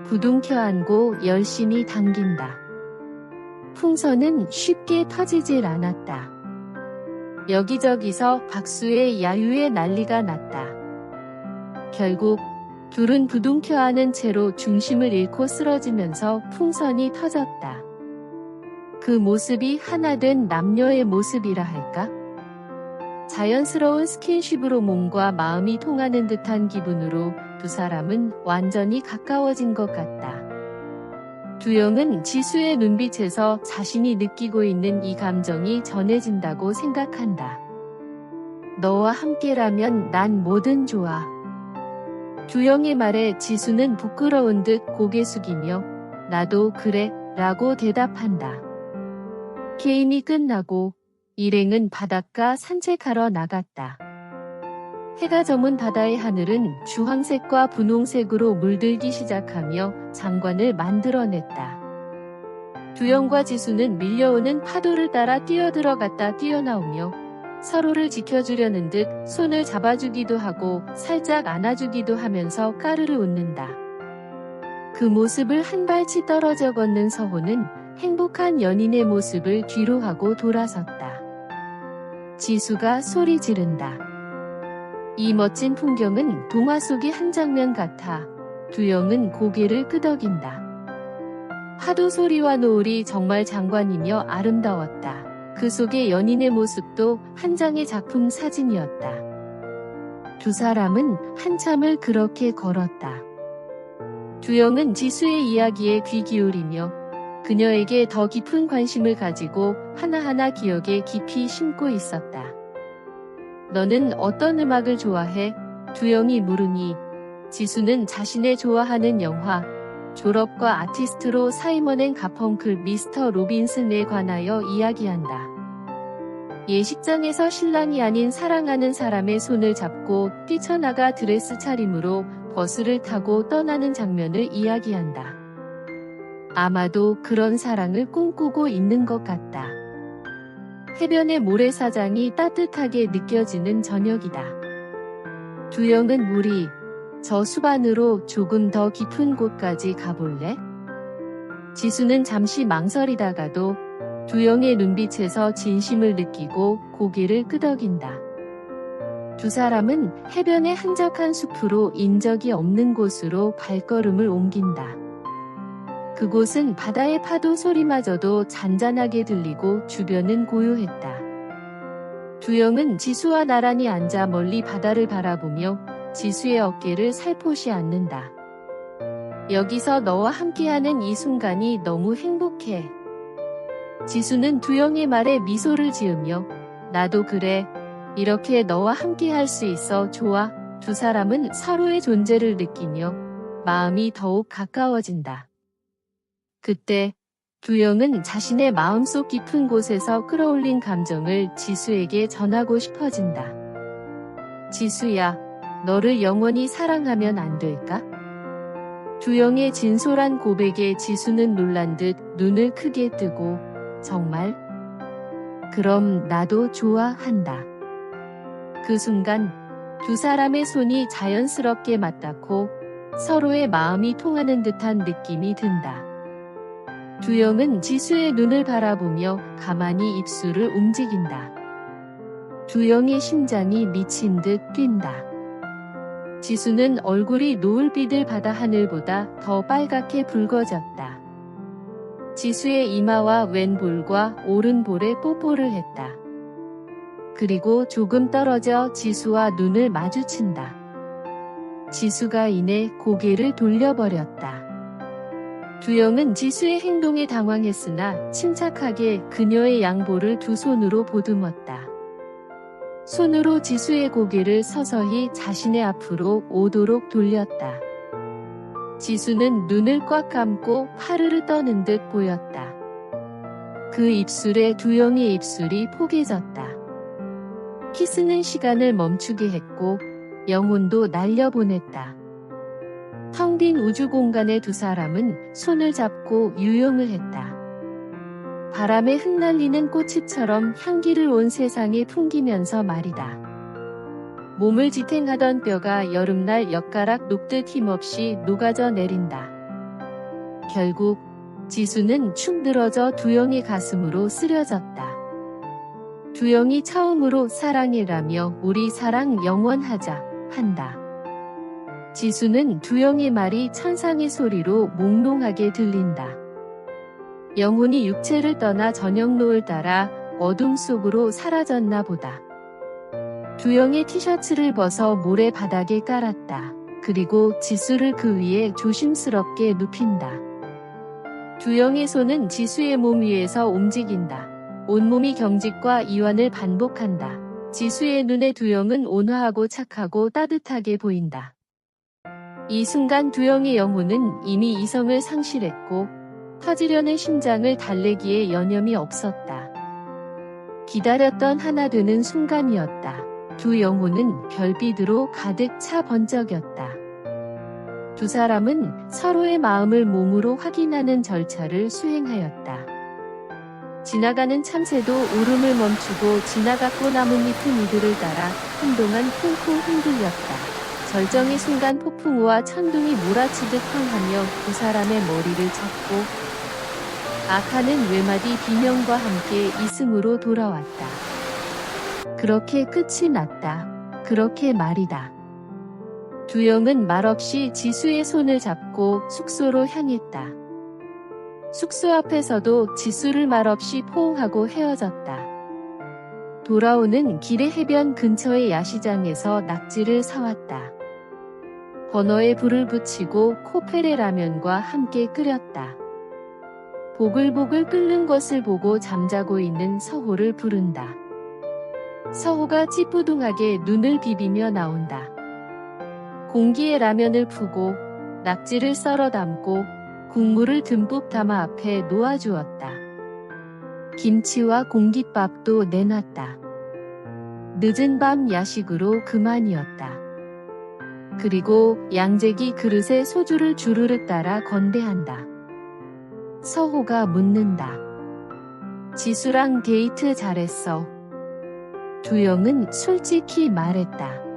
부둥켜 안고 열심히 당긴다. 풍선은 쉽게 터지질 않았다. 여기저기서 박수에 야유의 난리가 났다. 결국 둘은 부둥켜 안은 채로 중심을 잃고 쓰러지면서 풍선이 터졌다. 그 모습이 하나 된 남녀의 모습이라 할까? 자연스러운 스킨십으로 몸과 마음이 통하는 듯한 기분으로 두 사람은 완전히 가까워진 것 같다. 두영은 지수의 눈빛에서 자신이 느끼고 있는 이 감정이 전해진다고 생각한다. 너와 함께라면 난 뭐든 좋아. 두영의 말에 지수는 부끄러운 듯 고개 숙이며 나도 그래 라고 대답한다. 게임이 끝나고 일행은 바닷가 산책하러 나갔다. 해가 저문 바다의 하늘은 주황색과 분홍색으로 물들기 시작하며 장관을 만들어냈다. 두영과 지수는 밀려오는 파도를 따라 뛰어들어갔다 뛰어나오며 서로를 지켜주려는 듯 손을 잡아주기도 하고 살짝 안아주기도 하면서 까르르 웃는다. 그 모습을 한 발치 떨어져 걷는 서호는 행복한 연인의 모습을 뒤로 하고 돌아섰다. 지수가 소리 지른다. 이 멋진 풍경은 동화 속의 한 장면 같아. 두영은 고개를 끄덕인다. 파도 소리와 노을이 정말 장관이며 아름다웠다. 그 속의 연인의 모습도 한 장의 작품 사진이었다. 두 사람은 한참을 그렇게 걸었다. 두영은 지수의 이야기에 귀 기울이며 그녀에게 더 깊은 관심을 가지고 하나하나 기억에 깊이 심고 있었다. 너는 어떤 음악을 좋아해? 두영이 물으니 지수는 자신의 좋아하는 영화, 졸업과 아티스트로 사이먼 앤 가펑클 미스터 로빈슨에 관하여 이야기한다. 예식장에서 신랑이 아닌 사랑하는 사람의 손을 잡고 뛰쳐나가 드레스 차림으로 버스를 타고 떠나는 장면을 이야기한다. 아마도 그런 사랑을 꿈꾸고 있는 것 같다. 해변의 모래사장이 따뜻하게 느껴지는 저녁이다. 두영은 우리 저 수반으로 조금 더 깊은 곳까지 가볼래? 지수는 잠시 망설이다가도 두영의 눈빛에서 진심을 느끼고 고개를 끄덕인다. 두 사람은 해변의 한적한 숲으로 인적이 없는 곳으로 발걸음을 옮긴다. 그곳은 바다의 파도 소리마저도 잔잔하게 들리고 주변은 고요했다. 두영은 지수와 나란히 앉아 멀리 바다를 바라보며 지수의 어깨를 살포시 안는다. 여기서 너와 함께하는 이 순간이 너무 행복해. 지수는 두영의 말에 미소를 지으며 나도 그래. 이렇게 너와 함께할 수 있어 좋아. 두 사람은 서로의 존재를 느끼며 마음이 더욱 가까워진다. 그때 두영은 자신의 마음속 깊은 곳에서 끌어올린 감정을 지수에게 전하고 싶어진다. 지수야, 너를 영원히 사랑하면 안 될까? 두영의 진솔한 고백에 지수는 놀란 듯 눈을 크게 뜨고 정말? 그럼 나도 좋아한다. 그 순간 두 사람의 손이 자연스럽게 맞닿고 서로의 마음이 통하는 듯한 느낌이 든다. 두영은 지수의 눈을 바라보며 가만히 입술을 움직인다. 두영의 심장이 미친 듯 뛴다. 지수는 얼굴이 노을빛을 바다 하늘보다 더 빨갛게 붉어졌다. 지수의 이마와 왼볼과 오른볼에 뽀뽀를 했다. 그리고 조금 떨어져 지수와 눈을 마주친다. 지수가 이내 고개를 돌려버렸다. 두영은 지수의 행동에 당황했으나 침착하게 그녀의 양볼을 두 손으로 보듬었다. 손으로 지수의 고개를 서서히 자신의 앞으로 오도록 돌렸다. 지수는 눈을 꽉 감고 파르르 떠는 듯 보였다. 그 입술에 두영의 입술이 포개졌다. 키스는 시간을 멈추게 했고 영혼도 날려보냈다. 텅 빈 우주 공간의 두 사람은 손을 잡고 유영을 했다. 바람에 흩날리는 꽃잎처럼 향기를 온 세상에 풍기면서 말이다. 몸을 지탱하던 뼈가 여름날 엿가락 녹듯 힘없이 녹아져 내린다. 결국 지수는 축 늘어져 두영의 가슴으로 쓰려졌다. 두영이 처음으로 사랑해라며 우리 사랑 영원하자 한다. 지수는 두영의 말이 천상의 소리로 몽롱하게 들린다. 영혼이 육체를 떠나 저녁 노을 따라 어둠 속으로 사라졌나 보다. 두영의 티셔츠를 벗어 모래 바닥에 깔았다. 그리고 지수를 그 위에 조심스럽게 눕힌다. 두영의 손은 지수의 몸 위에서 움직인다. 온몸이 경직과 이완을 반복한다. 지수의 눈에 두영은 온화하고 착하고 따뜻하게 보인다. 이 순간 두영의 영혼은 이미 이성을 상실했고 터지려는 심장을 달래기에 여념이 없었다. 기다렸던 하나 되는 순간이었다. 두 영혼은 별빛으로 가득 차 번쩍였다. 두 사람은 서로의 마음을 몸으로 확인하는 절차를 수행하였다. 지나가는 참새도 울음을 멈추고 지나갔고 나뭇잎은 이들을 따라 한동안 쿵쿵 흔들렸다. 절정의 순간 폭풍우와 천둥이 몰아치듯 황하며 두 사람의 머리를 잡고 아카는 외마디 비명과 함께 이승으로 돌아왔다. 그렇게 끝이 났다. 그렇게 말이다. 두영은 말없이 지수의 손을 잡고 숙소로 향했다. 숙소 앞에서도 지수를 말없이 포옹하고 헤어졌다. 돌아오는 길에 해변 근처의 야시장에서 낙지를 사왔다. 버너에 불을 붙이고 코페레 라면과 함께 끓였다. 보글보글 끓는 것을 보고 잠자고 있는 서호를 부른다. 서호가 찌뿌둥하게 눈을 비비며 나온다. 공기에 라면을 푸고 낙지를 썰어 담고 국물을 듬뿍 담아 앞에 놓아주었다. 김치와 공깃밥도 내놨다. 늦은 밤 야식으로 그만이었다. 그리고 양재기 그릇에 소주를 주르륵 따라 건배한다. 서호가 묻는다. 지수랑 데이트 잘했어. 두영은 솔직히 말했다.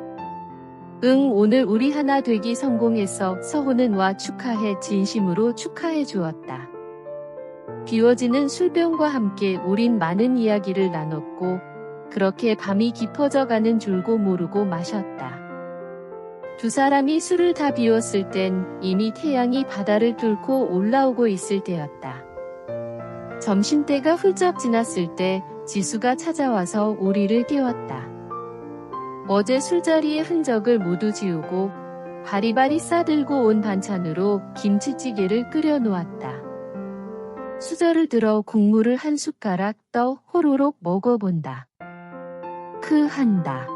응, 오늘 우리 하나 되기 성공했어. 서호는 와 축하해 진심으로 축하해 주었다. 비워지는 술병과 함께 우린 많은 이야기를 나눴고 그렇게 밤이 깊어져 가는 줄도 모르고 마셨다. 두 사람이 술을 다 비웠을 땐 이미 태양이 바다를 뚫고 올라오고 있을 때였다. 점심때가 훌쩍 지났을 때 지수가 찾아와서 우리를 깨웠다. 어제 술자리의 흔적을 모두 지우고 바리바리 싸들고 온 반찬으로 김치찌개를 끓여 놓았다. 수저를 들어 국물을 한 숟가락 떠 호로록 먹어본다. 한다.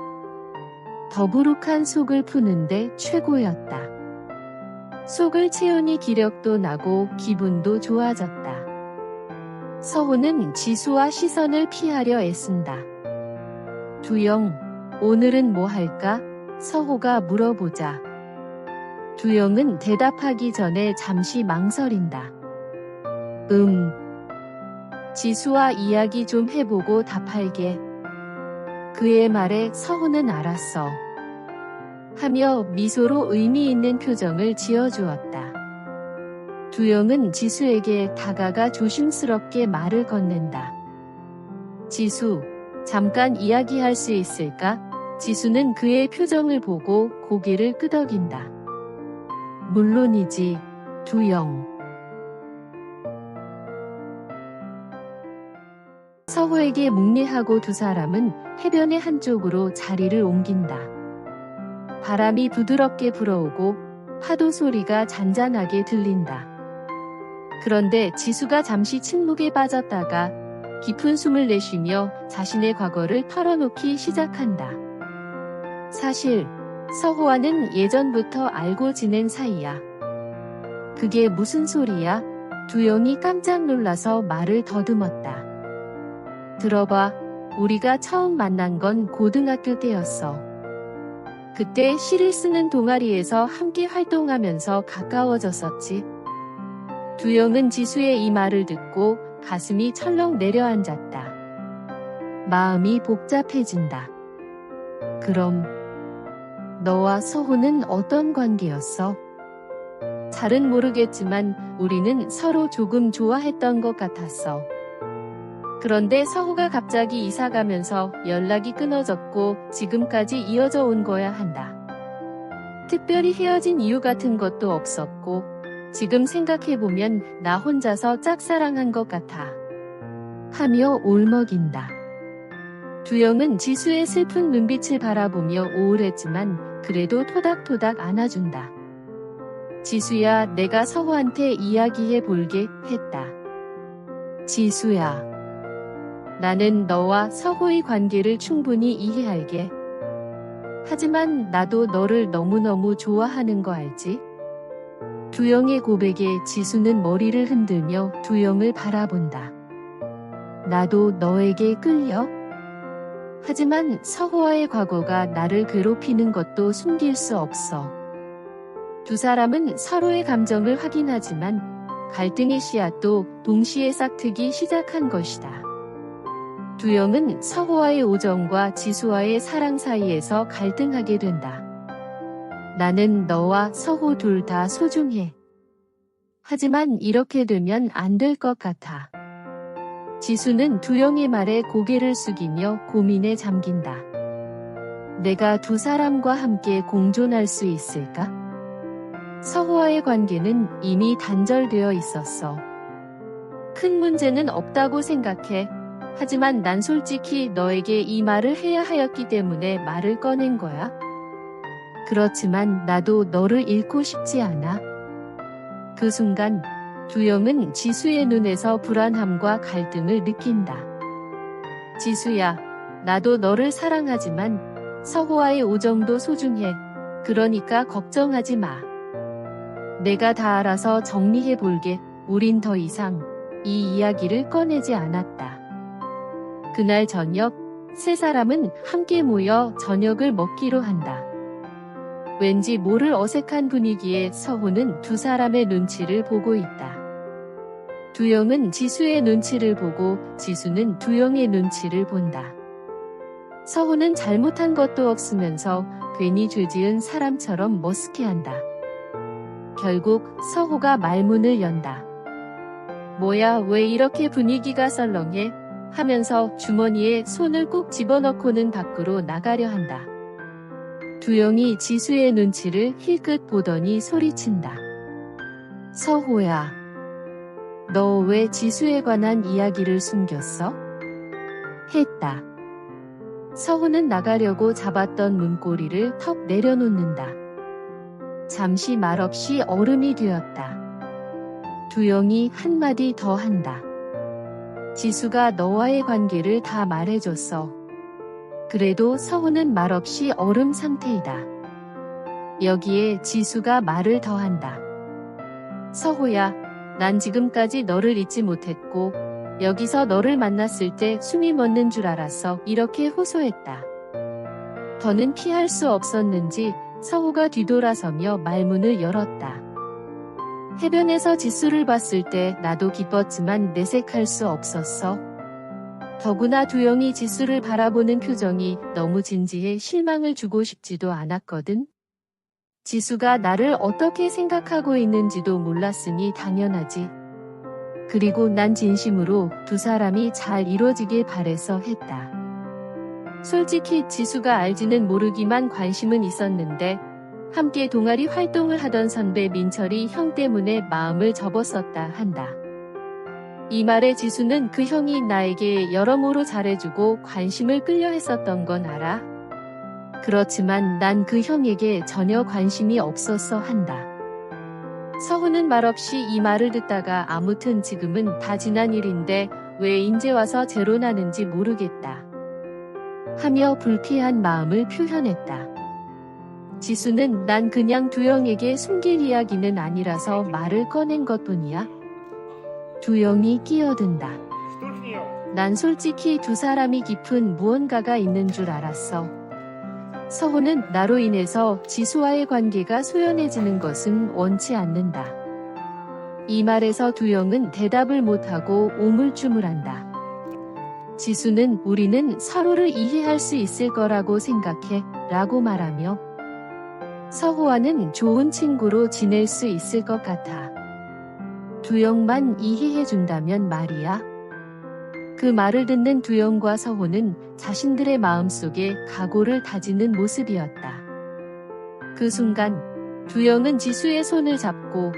더부룩한 속을 푸는데 최고였다. 속을 채우니 기력도 나고 기분도 좋아졌다. 서호는 지수와 시선을 피하려 애쓴다. 두영, 오늘은 뭐 할까? 서호가 물어보자. 두영은 대답하기 전에 잠시 망설인다. 지수와 이야기 좀 해보고 답할게. 그의 말에 서호는 알았어. 하며 미소로 의미 있는 표정을 지어주었다. 두영은 지수에게 다가가 조심스럽게 말을 건넨다. 지수, 잠깐 이야기할 수 있을까? 지수는 그의 표정을 보고 고개를 끄덕인다. 물론이지, 두영. 서호에게 묵례하고 두 사람은 해변의 한쪽으로 자리를 옮긴다. 바람이 부드럽게 불어오고 파도 소리가 잔잔하게 들린다. 그런데 지수가 잠시 침묵에 빠졌다가 깊은 숨을 내쉬며 자신의 과거를 털어놓기 시작한다. 사실 서호와는 예전부터 알고 지낸 사이야. 그게 무슨 소리야? 두영이 깜짝 놀라서 말을 더듬었다. 들어봐, 우리가 처음 만난 건 고등학교 때였어. 그때 시를 쓰는 동아리에서 함께 활동하면서 가까워졌었지. 두영은 지수의 이 말을 듣고 가슴이 철렁 내려앉았다. 마음이 복잡해진다. 그럼 너와 서호는 어떤 관계였어? 잘은 모르겠지만 우리는 서로 조금 좋아했던 것 같았어. 그런데 서호가 갑자기 이사가면서 연락이 끊어졌고 지금까지 이어져 온 거야 한다. 특별히 헤어진 이유 같은 것도 없었고 지금 생각해보면 나 혼자서 짝사랑한 것 같아. 하며 울먹인다. 두영은 지수의 슬픈 눈빛을 바라보며 우울했지만 그래도 토닥토닥 안아준다. 지수야, 내가 서호한테 이야기해 볼게 했다. 지수야, 나는 너와 서호의 관계를 충분히 이해할게. 하지만 나도 너를 너무너무 좋아하는 거 알지? 두영의 고백에 지수는 머리를 흔들며 두영을 바라본다. 나도 너에게 끌려? 하지만 서호와의 과거가 나를 괴롭히는 것도 숨길 수 없어. 두 사람은 서로의 감정을 확인하지만 갈등의 씨앗도 동시에 싹트기 시작한 것이다. 두영은 서호와의 우정과 지수와의 사랑 사이에서 갈등하게 된다. 나는 너와 서호 둘 다 소중해. 하지만 이렇게 되면 안 될 것 같아. 지수는 두영의 말에 고개를 숙이며 고민에 잠긴다. 내가 두 사람과 함께 공존할 수 있을까? 서호와의 관계는 이미 단절되어 있었어. 큰 문제는 없다고 생각해. 하지만 난 솔직히 너에게 이 말을 해야 하였기 때문에 말을 꺼낸 거야. 그렇지만 나도 너를 잃고 싶지 않아. 그 순간 두영은 지수의 눈에서 불안함과 갈등을 느낀다. 지수야, 나도 너를 사랑하지만 서호와의 우정도 소중해. 그러니까 걱정하지 마. 내가 다 알아서 정리해 볼게. 우린 더 이상 이 이야기를 꺼내지 않았다. 그날 저녁, 세 사람은 함께 모여 저녁을 먹기로 한다. 왠지 모를 어색한 분위기에 서호는 두 사람의 눈치를 보고 있다. 두영은 지수의 눈치를 보고 지수는 두영의 눈치를 본다. 서호는 잘못한 것도 없으면서 괜히 죄지은 사람처럼 머쓱해한다. 결국 서호가 말문을 연다. 뭐야, 왜 이렇게 분위기가 썰렁해? 하면서 주머니에 손을 꼭 집어넣고는 밖으로 나가려 한다. 두영이 지수의 눈치를 힐끗 보더니 소리친다. 서호야, 너 왜 지수에 관한 이야기를 숨겼어? 했다. 서호는 나가려고 잡았던 문고리를 턱 내려놓는다. 잠시 말없이 얼음이 되었다. 두영이 한마디 더 한다. 지수가 너와의 관계를 다 말해줬어. 그래도 서호는 말없이 얼음 상태이다. 여기에 지수가 말을 더한다. 서호야, 난 지금까지 너를 잊지 못했고 여기서 너를 만났을 때 숨이 멎는 줄 알았어. 이렇게 호소했다. 더는 피할 수 없었는지 서호가 뒤돌아서며 말문을 열었다. 해변에서 지수를 봤을 때 나도 기뻤지만 내색할 수 없었어. 더구나 두영이 지수를 바라보는 표정이 너무 진지해 실망을 주고 싶지도 않았거든. 지수가 나를 어떻게 생각하고 있는지도 몰랐으니 당연하지. 그리고 난 진심으로 두 사람이 잘 이루어지길 바래서 했다. 솔직히 지수가 알지는 모르기만 관심은 있었는데 함께 동아리 활동을 하던 선배 민철이 형 때문에 마음을 접었었다 한다. 이 말에 지수는 그 형이 나에게 여러모로 잘해주고 관심을 끌려 했었던 건 알아? 그렇지만 난 그 형에게 전혀 관심이 없었어 한다. 서훈은 말없이 이 말을 듣다가 아무튼 지금은 다 지난 일인데 왜 인제 와서 재론하는지 모르겠다. 하며 불쾌한 마음을 표현했다. 지수는 난 그냥 두영에게 숨길 이야기는 아니라서 말을 꺼낸 것뿐이야. 두영이 끼어든다. 난 솔직히 두 사람이 깊은 무언가가 있는 줄 알았어. 서호는 나로 인해서 지수와의 관계가 소연해지는 것은 원치 않는다. 이 말에서 두영은 대답을 못하고 우물쭈물한다. 지수는 우리는 서로를 이해할 수 있을 거라고 생각해 라고 말하며 서호와는 좋은 친구로 지낼 수 있을 것 같아. 두영만 이해해준다면 말이야. 그 말을 듣는 두영과 서호는 자신들의 마음속에 각오를 다지는 모습이었다. 그 순간 두영은 지수의 손을 잡고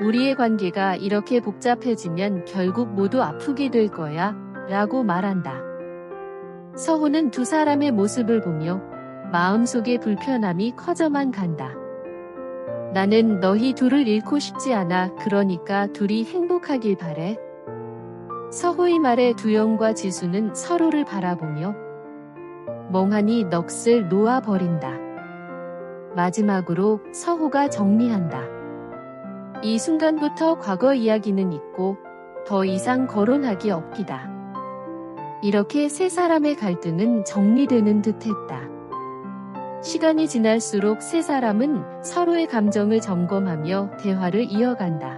우리의 관계가 이렇게 복잡해지면 결국 모두 아프게 될 거야 라고 말한다. 서호는 두 사람의 모습을 보며 마음속의 불편함이 커져만 간다. 나는 너희 둘을 잃고 싶지 않아. 그러니까 둘이 행복하길 바래. 서호의 말에 두영과 지수는 서로를 바라보며 멍하니 넋을 놓아버린다. 마지막으로 서호가 정리한다. 이 순간부터 과거 이야기는 잊고 더 이상 거론하기 없기다. 이렇게 세 사람의 갈등은 정리되는 듯했다. 시간이 지날수록 세 사람은 서로의 감정을 점검하며 대화를 이어간다.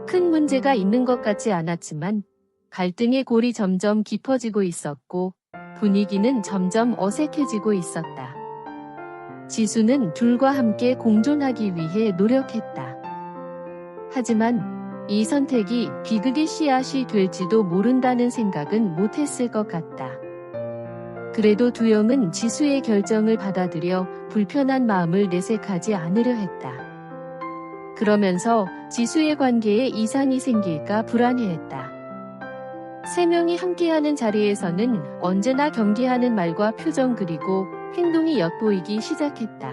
큰 문제가 있는 것 같지 않았지만 갈등의 골이 점점 깊어지고 있었고 분위기는 점점 어색해지고 있었다. 지수는 둘과 함께 공존하기 위해 노력했다. 하지만 이 선택이 비극의 씨앗이 될지도 모른다는 생각은 못했을 것 같다. 그래도 두영은 지수의 결정을 받아들여 불편한 마음을 내색하지 않으려 했다. 그러면서 지수의 관계에 이상이 생길까 불안해했다. 세 명이 함께하는 자리에서는 언제나 경계하는 말과 표정 그리고 행동이 엿보이기 시작했다.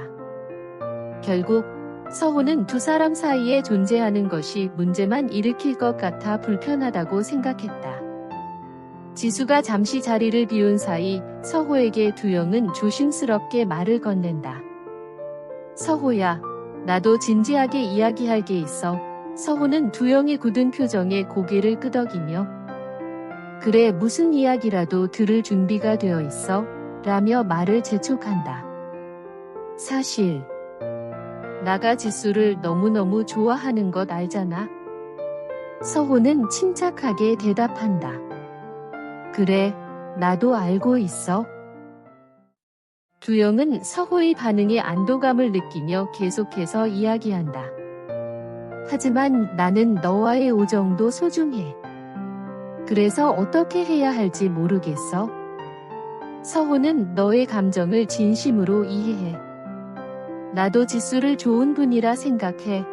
결국 서호는 두 사람 사이에 존재하는 것이 문제만 일으킬 것 같아 불편하다고 생각했다. 지수가 잠시 자리를 비운 사이 서호에게 두영은 조심스럽게 말을 건넨다. 서호야, 나도 진지하게 이야기할 게 있어. 서호는 두영의 굳은 표정에 고개를 끄덕이며 그래, 무슨 이야기라도 들을 준비가 되어 있어? 라며 말을 재촉한다. 사실 나가 지수를 너무너무 좋아하는 것 알잖아. 서호는 침착하게 대답한다. 그래, 나도 알고 있어. 두영은 서호의 반응에 안도감을 느끼며 계속해서 이야기한다. 하지만 나는 너와의 우정도 소중해. 그래서 어떻게 해야 할지 모르겠어. 서호는 너의 감정을 진심으로 이해해. 나도 지수를 좋은 분이라 생각해.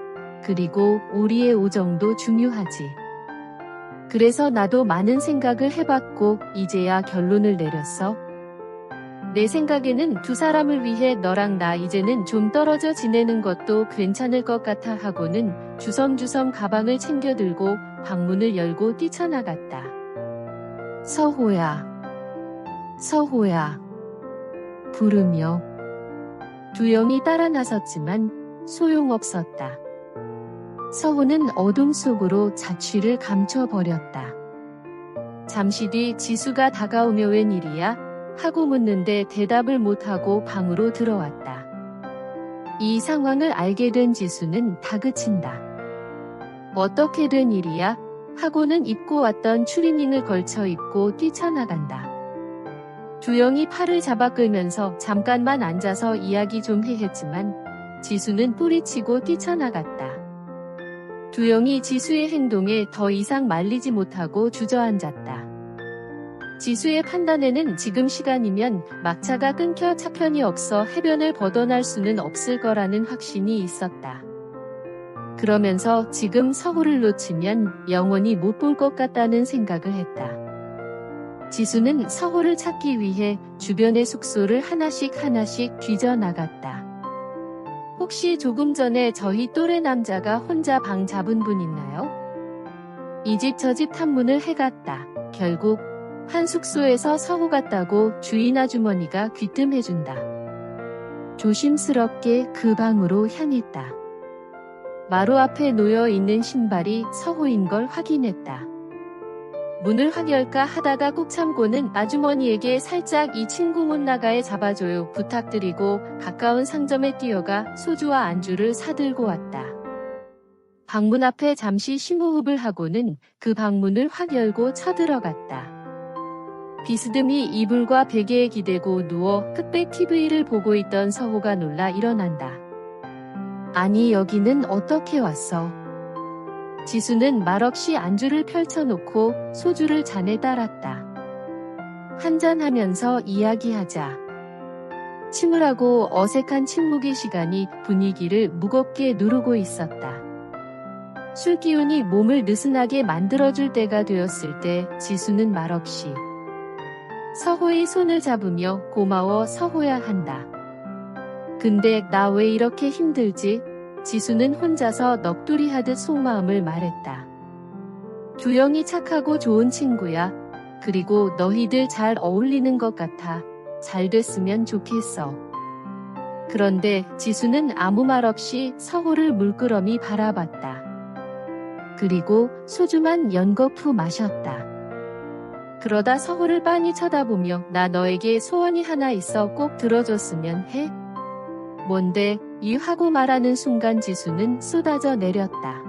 그리고 우리의 우정도 중요하지. 그래서 나도 많은 생각을 해봤고 이제야 결론을 내렸어. 내 생각에는 두 사람을 위해 너랑 나 이제는 좀 떨어져 지내는 것도 괜찮을 것 같아 하고는 주섬주섬 가방을 챙겨 들고 방문을 열고 뛰쳐나갔다. 서호야, 서호야 부르며 두영이 따라 나섰지만 소용없었다. 서호는 어둠 속으로 자취를 감춰버렸다. 잠시 뒤 지수가 다가오며 웬일이야? 하고 묻는데 대답을 못하고 방으로 들어왔다. 이 상황을 알게 된 지수는 다그친다. 어떻게 된 일이야? 하고는 입고 왔던 추리닝을 걸쳐 입고 뛰쳐나간다. 두영이 팔을 잡아 끌면서 잠깐만 앉아서 이야기 좀 해 했지만 지수는 뿌리치고 뛰쳐나갔다. 두영이 지수의 행동에 더 이상 말리지 못하고 주저앉았다. 지수의 판단에는 지금 시간이면 막차가 끊겨 차편이 없어 해변을 벗어날 수는 없을 거라는 확신이 있었다. 그러면서 지금 서호를 놓치면 영원히 못 볼 것 같다는 생각을 했다. 지수는 서호를 찾기 위해 주변의 숙소를 하나씩 뒤져나갔다. 혹시 조금 전에 저희 또래 남자가 혼자 방 잡은 분 있나요? 이 집 저 집 탐문을 해갔다. 결국 한 숙소에서 서호 같다고 주인 아주머니가 귀뜸해준다. 조심스럽게 그 방으로 향했다. 마루 앞에 놓여 있는 신발이 서호인 걸 확인했다. 문을 확 열까 하다가 꾹 참고는 아주머니에게 살짝 이 친구 못 나가게 잡아줘요 부탁드리고 가까운 상점에 뛰어가 소주와 안주를 사들고 왔다. 방문 앞에 잠시 심호흡을 하고는 그 방문을 확 열고 쳐들어갔다. 비스듬히 이불과 베개에 기대고 누워 흑백 TV를 보고 있던 서호가 놀라 일어난다. 아니, 여기는 어떻게 왔어? 지수는 말없이 안주를 펼쳐놓고 소주를 잔에 따랐다. 한잔하면서 이야기하자. 침울하고 어색한 침묵의 시간이 분위기를 무겁게 누르고 있었다. 술 기운이 몸을 느슨하게 만들어줄 때가 되었을 때 지수는 말없이 서호의 손을 잡으며 고마워 서호야 한다. 근데 나 왜 이렇게 힘들지? 지수는 혼자서 넋두리하듯 속마음을 말했다. 두영이 착하고 좋은 친구야. 그리고 너희들 잘 어울리는 것 같아. 잘 됐으면 좋겠어. 그런데 지수는 아무 말 없이 서호를 물끄러미 바라봤다. 그리고 소주만 연거푸 마셨다. 그러다 서호를 빤히 쳐다보며 나 너에게 소원이 하나 있어 꼭 들어줬으면 해? 뭔데? 이 하고 말하는 순간 지수는 쏟아져 내렸다.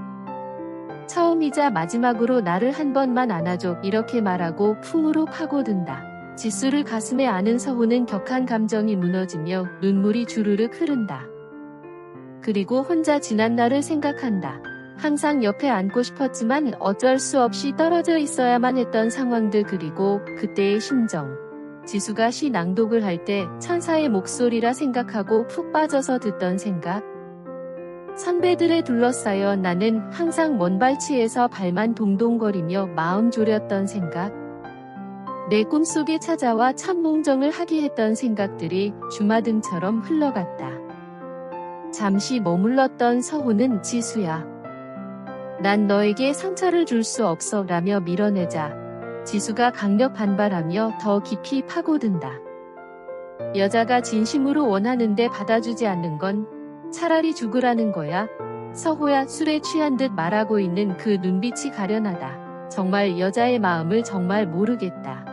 처음이자 마지막으로 나를 한 번만 안아줘 이렇게 말하고 품으로 파고든다. 지수를 가슴에 안은 서호는 격한 감정이 무너지며 눈물이 주르륵 흐른다. 그리고 혼자 지난 날을 생각한다. 항상 옆에 안고 싶었지만 어쩔 수 없이 떨어져 있어야만 했던 상황들 그리고 그때의 심정. 지수가 시 낭독을 할 때 천사의 목소리라 생각하고 푹 빠져서 듣던 생각. 선배들에 둘러싸여 나는 항상 먼발치에서 발만 동동거리며 마음 졸였던 생각. 내 꿈속에 찾아와 천몽정을 하게 했던 생각들이 주마등처럼 흘러갔다. 잠시 머물렀던 서호는 지수야. 난 너에게 상처를 줄 수 없어 라며 밀어내자 지수가 강력 반발하며 더 깊이 파고든다. 여자가 진심으로 원하는데 받아주지 않는 건 차라리 죽으라는 거야. 서호야 술에 취한 듯 말하고 있는 그 눈빛이 가련하다. 정말 여자의 마음을 정말 모르겠다.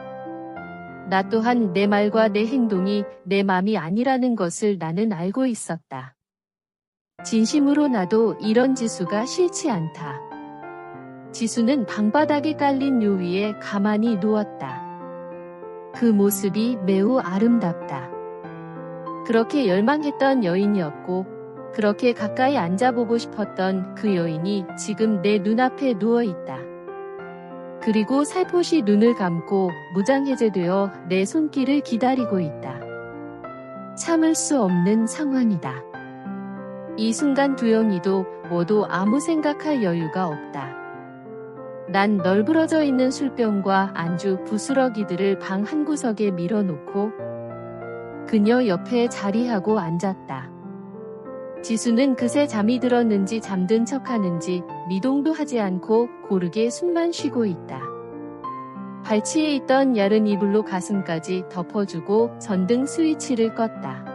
나 또한 내 말과 내 행동이 내 맘이 아니라는 것을 나는 알고 있었다. 진심으로 나도 이런 지수가 싫지 않다. 지수는 방바닥에 깔린 요 위에 가만히 누웠다. 그 모습이 매우 아름답다. 그렇게 열망했던 여인이었고 그렇게 가까이 앉아보고 싶었던 그 여인이 지금 내 눈앞에 누워있다. 그리고 살포시 눈을 감고 무장해제되어 내 손길을 기다리고 있다. 참을 수 없는 상황이다. 이 순간 두영이도 모두 아무 생각할 여유가 없다. 난 널브러져 있는 술병과 안주 부스러기들을 방 한구석에 밀어놓고 그녀 옆에 자리하고 앉았다. 지수는 그새 잠이 들었는지 잠든 척하는지 미동도 하지 않고 고르게 숨만 쉬고 있다. 발치에 있던 야른 이불로 가슴까지 덮어주고 전등 스위치를 껐다.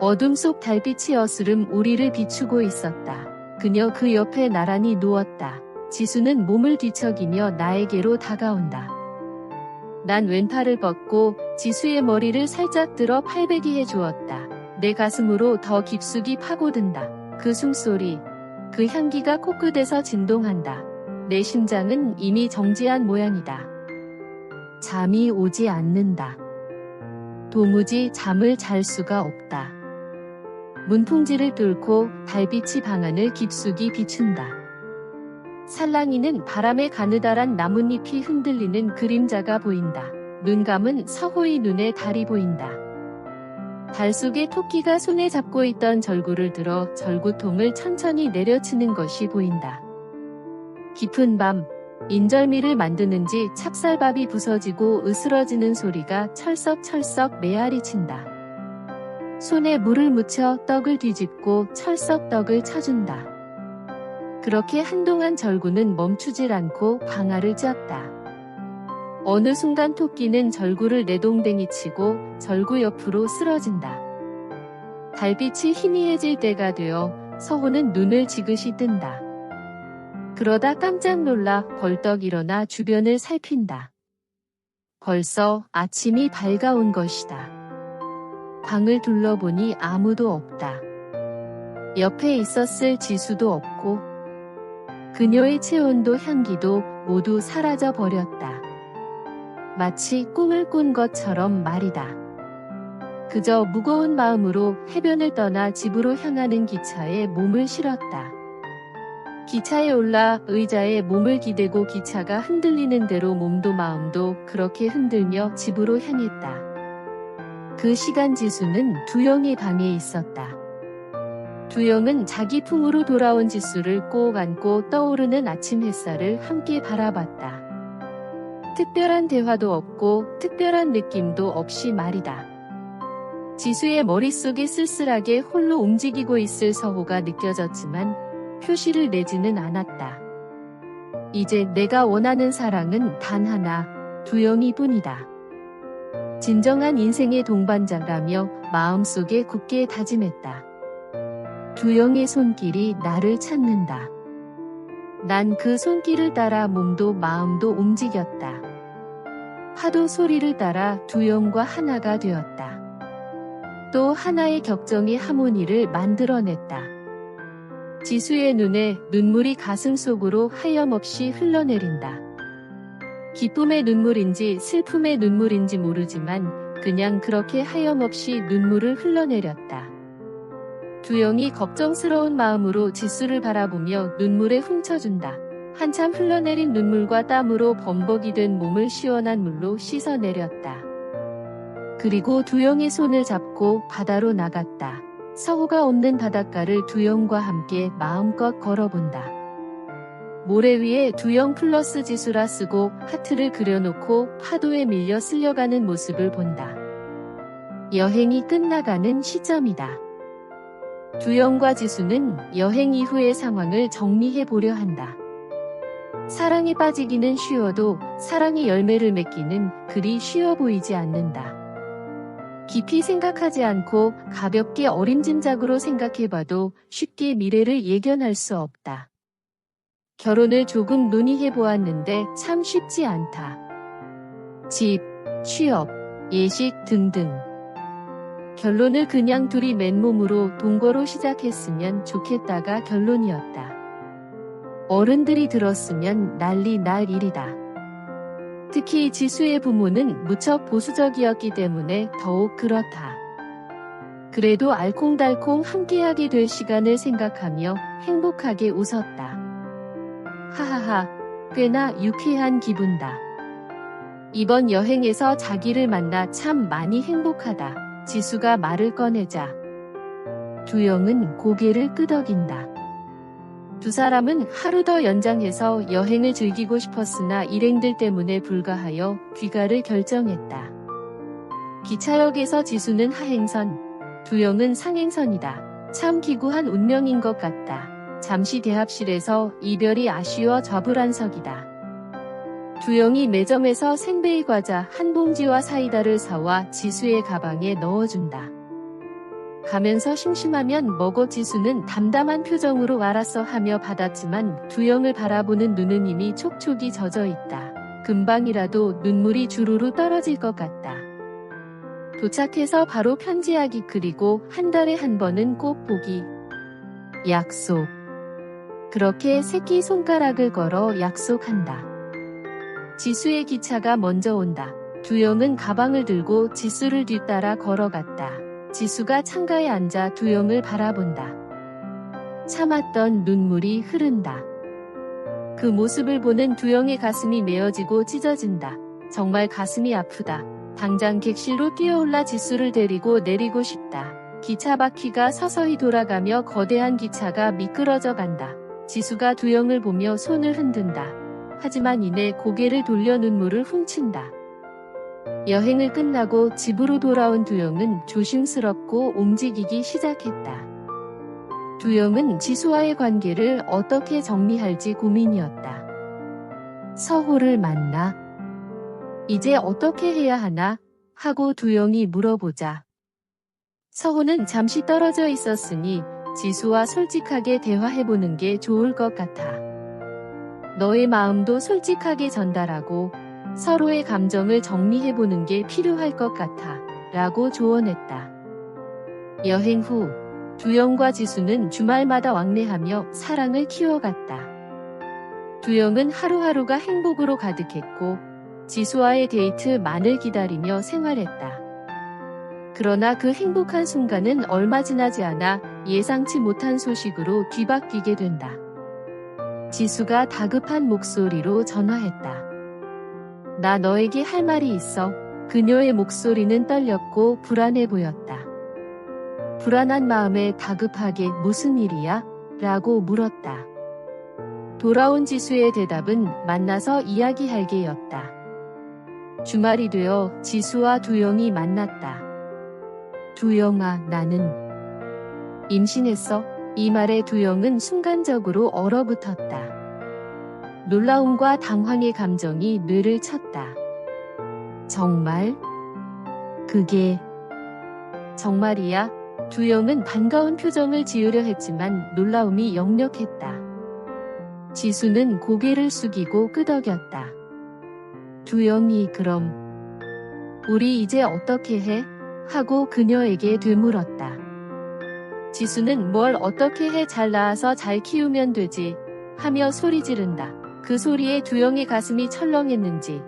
어둠 속 달빛이 어스름 우리를 비추고 있었다. 그녀 그 옆에 나란히 누웠다. 지수는 몸을 뒤척이며 나에게로 다가온다. 난 왼팔을 뻗고 지수의 머리를 살짝 들어 팔베기해 주었다. 내 가슴으로 더 깊숙이 파고든다. 그 숨소리, 그 향기가 코끝에서 진동한다. 내 심장은 이미 정지한 모양이다. 잠이 오지 않는다. 도무지 잠을 잘 수가 없다. 문풍지를 뚫고 달빛이 방 안을 깊숙이 비춘다. 살랑이는 바람에 가느다란 나뭇잎이 흔들리는 그림자가 보인다. 눈 감은 서호의 눈에 달이 보인다. 달 속에 토끼가 손에 잡고 있던 절구를 들어 절구통을 천천히 내려치는 것이 보인다. 깊은 밤, 인절미를 만드는지 찹쌀밥이 부서지고 으스러지는 소리가 철썩철썩 메아리 친다. 손에 물을 묻혀 떡을 뒤집고 철썩 떡을 쳐준다. 그렇게 한동안 절구는 멈추질 않고 방아를 찧었다. 어느 순간 토끼는 절구를 내동댕이 치고 절구 옆으로 쓰러진다. 달빛이 희미해질 때가 되어 서호는 눈을 지그시 뜬다. 그러다 깜짝 놀라 벌떡 일어나 주변을 살핀다. 벌써 아침이 밝아온 것이다. 방을 둘러보니 아무도 없다. 옆에 있었을 지수도 없고 그녀의 체온도 향기도 모두 사라져 버렸다. 마치 꿈을 꾼 것처럼 말이다. 그저 무거운 마음으로 해변을 떠나 집으로 향하는 기차에 몸을 실었다. 기차에 올라 의자에 몸을 기대고 기차가 흔들리는 대로 몸도 마음도 그렇게 흔들며 집으로 향했다. 그 시간 지수는 두영의 방에 있었다. 두영은 자기 품으로 돌아온 지수를 꼭 안고 떠오르는 아침 햇살을 함께 바라봤다. 특별한 대화도 없고 특별한 느낌도 없이 말이다. 지수의 머릿속이 쓸쓸하게 홀로 움직이고 있을 서호가 느껴졌지만 표시를 내지는 않았다. 이제 내가 원하는 사랑은 단 하나, 두영이뿐이다. 진정한 인생의 동반자라며 마음속에 굳게 다짐했다. 두영의 손길이 나를 찾는다. 난 그 손길을 따라 몸도 마음도 움직였다. 파도 소리를 따라 두영과 하나가 되었다. 또 하나의 격정이 하모니를 만들어냈다. 지수의 눈에 눈물이 가슴 속으로 하염없이 흘러내린다. 기쁨의 눈물인지 슬픔의 눈물인지 모르지만 그냥 그렇게 하염없이 눈물을 흘러내렸다. 두영이 걱정스러운 마음으로 지수를 바라보며 눈물에 훔쳐준다. 한참 흘러내린 눈물과 땀으로 범벅이 된 몸을 시원한 물로 씻어내렸다. 그리고 두영의 손을 잡고 바다로 나갔다. 서호가 없는 바닷가를 두영과 함께 마음껏 걸어본다. 모래 위에 두영 플러스 지수라 쓰고 하트를 그려놓고 파도에 밀려 쓸려가는 모습을 본다. 여행이 끝나가는 시점이다. 두영과 지수는 여행 이후의 상황을 정리해 보려 한다. 사랑에 빠지기는 쉬워도 사랑의 열매를 맺기는 그리 쉬워 보이지 않는다. 깊이 생각하지 않고 가볍게 어림짐작으로 생각해봐도 쉽게 미래를 예견할 수 없다. 결혼을 조금 논의해 보았는데 참 쉽지 않다. 집, 취업, 예식 등등. 결론을 그냥 둘이 맨몸으로 동거로 시작했으면 좋겠다가 결론이었다. 어른들이 들었으면 난리 날 일이다. 특히 지수의 부모는 무척 보수적이었기 때문에 더욱 그렇다. 그래도 알콩달콩 함께하게 될 시간을 생각하며 행복하게 웃었다. 하하하, 꽤나 유쾌한 기분다. 이번 여행에서 자기를 만나 참 많이 행복하다. 지수가 말을 꺼내자 두영은 고개를 끄덕인다. 두 사람은 하루 더 연장해서 여행을 즐기고 싶었으나 일행들 때문에 불가하여 귀가를 결정했다. 기차역에서 지수는 하행선, 두영은 상행선이다. 참 기구한 운명인 것 같다. 잠시 대합실에서 이별이 아쉬워 좌불안석이다. 두영이 매점에서 생베이 과자 한 봉지와 사이다를 사와 지수의 가방에 넣어준다. 가면서 심심하면 먹어. 지수는 담담한 표정으로 알았어 하며 받았지만 두영을 바라보는 눈은 이미 촉촉이 젖어 있다. 금방이라도 눈물이 주르르 떨어질 것 같다. 도착해서 바로 편지하기 그리고 한 달에 한 번은 꼭 보기. 약속. 그렇게 새끼손가락을 걸어 약속한다. 지수의 기차가 먼저 온다. 두영은 가방을 들고 지수를 뒤따라 걸어갔다. 지수가 창가에 앉아 두영을 바라본다. 참았던 눈물이 흐른다. 그 모습을 보는 두영의 가슴이 메어지고 찢어진다. 정말 가슴이 아프다. 당장 객실로 뛰어올라 지수를 데리고 내리고 싶다. 기차 바퀴가 서서히 돌아가며 거대한 기차가 미끄러져 간다. 지수가 두영을 보며 손을 흔든다. 하지만 이내 고개를 돌려 눈물을 훔친다. 여행을 끝나고 집으로 돌아온 두영은 조심스럽고 움직이기 시작했다. 두영은 지수와의 관계를 어떻게 정리할지 고민이었다. 서호를 만나 이제 어떻게 해야 하나 하고 두영이 물어보자. 서호는 잠시 떨어져 있었으니 지수와 솔직하게 대화해보는 게 좋을 것 같아. 너의 마음도 솔직하게 전달하고 서로의 감정을 정리해보는 게 필요할 것 같아 라고 조언했다. 여행 후 두영과 지수는 주말마다 왕래하며 사랑을 키워갔다. 두영은 하루하루가 행복으로 가득했고 지수와의 데이트만을 기다리며 생활했다. 그러나 그 행복한 순간은 얼마 지나지 않아 예상치 못한 소식으로 뒤바뀌게 된다. 지수가 다급한 목소리로 전화했다. 나 너에게 할 말이 있어. 그녀의 목소리는 떨렸고 불안해 보였다. 불안한 마음에 다급하게 무슨 일이야? 라고 물었다. 돌아온 지수의 대답은 만나서 이야기할 게였다. 주말이 되어 지수와 두영이 만났다. 두영아, 나는 임신했어. 이 말에 두영은 순간적으로 얼어붙었다. 놀라움과 당황의 감정이 뇌를 쳤다. 정말? 그게 정말이야? 두영은 반가운 표정을 지으려 했지만 놀라움이 역력했다. 지수는 고개를 숙이고 끄덕였다. 두영이, 그럼 우리 이제 어떻게 해? 하고 그녀에게 되물었다. 지수는 뭘 어떻게 해, 잘 낳아서 잘 키우면 되지 하며 소리 지른다. 그 소리에 두영의 가슴이 철렁했는지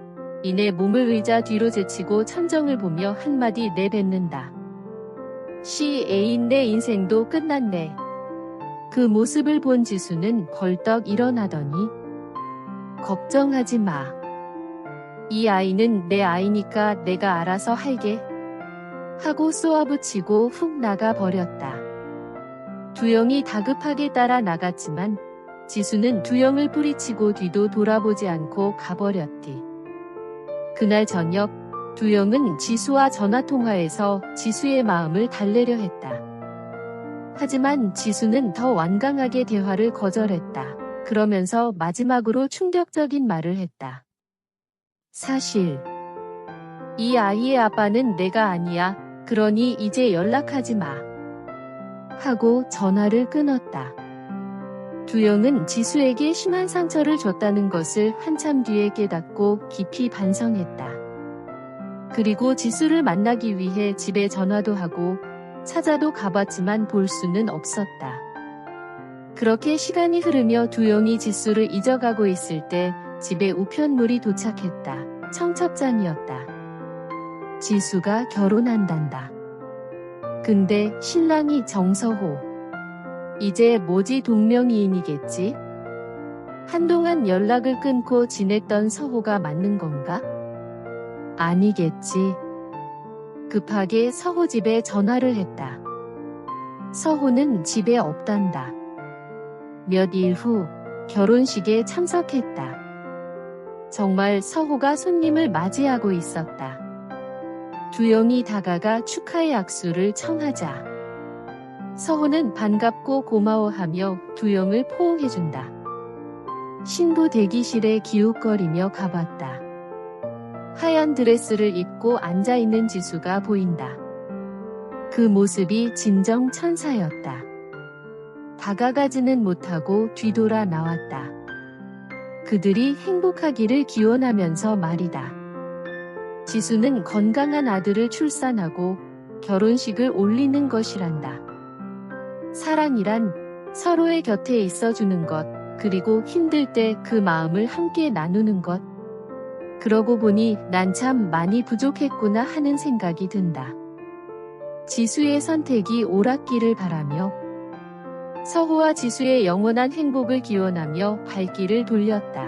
이내 몸을 의자 뒤로 제치고 천정을 보며 한마디 내뱉는다. 애인, 내 인생도 끝났네. 그 모습을 본 지수는 벌떡 일어나더니 걱정하지 마. 이 아이는 내 아이니까 내가 알아서 할게. 하고 쏘아붙이고 훅 나가 버렸다. 두영이 다급하게 따라 나갔지만 지수는 두영을 뿌리치고 뒤도 돌아보지 않고 가버렸디. 그날 저녁 두영은 지수와 전화통화에서 지수의 마음을 달래려 했다. 하지만 지수는 더 완강하게 대화를 거절했다. 그러면서 마지막으로 충격적인 말을 했다. 사실 이 아이의 아빠는 내가 아니야. 그러니 이제 연락하지 마. 하고 전화를 끊었다. 두영은 지수에게 심한 상처를 줬다는 것을 한참 뒤에 깨닫고 깊이 반성했다. 그리고 지수를 만나기 위해 집에 전화도 하고 찾아도 가봤지만 볼 수는 없었다. 그렇게 시간이 흐르며 두영이 지수를 잊어가고 있을 때 집에 우편물이 도착했다. 청첩장이었다. 지수가 결혼한단다. 근데 신랑이 정서호. 이제 뭐지, 동명이인이겠지? 한동안 연락을 끊고 지냈던 서호가 맞는 건가? 아니겠지. 급하게 서호 집에 전화를 했다. 서호는 집에 없단다. 몇 일 후 결혼식에 참석했다. 정말 서호가 손님을 맞이하고 있었다. 두영이 다가가 축하의 악수를 청하자 서호는 반갑고 고마워하며 두영을 포옹해준다. 신부 대기실에 기웃거리며 가봤다. 하얀 드레스를 입고 앉아있는 지수가 보인다. 그 모습이 진정 천사였다. 다가가지는 못하고 뒤돌아 나왔다. 그들이 행복하기를 기원하면서 말이다. 지수는 건강한 아들을 출산하고 결혼식을 올리는 것이란다. 사랑이란 서로의 곁에 있어주는 것, 그리고 힘들 때 그 마음을 함께 나누는 것. 그러고 보니 난 참 많이 부족했구나 하는 생각이 든다. 지수의 선택이 옳았기를 바라며 서호와 지수의 영원한 행복을 기원하며 발길을 돌렸다.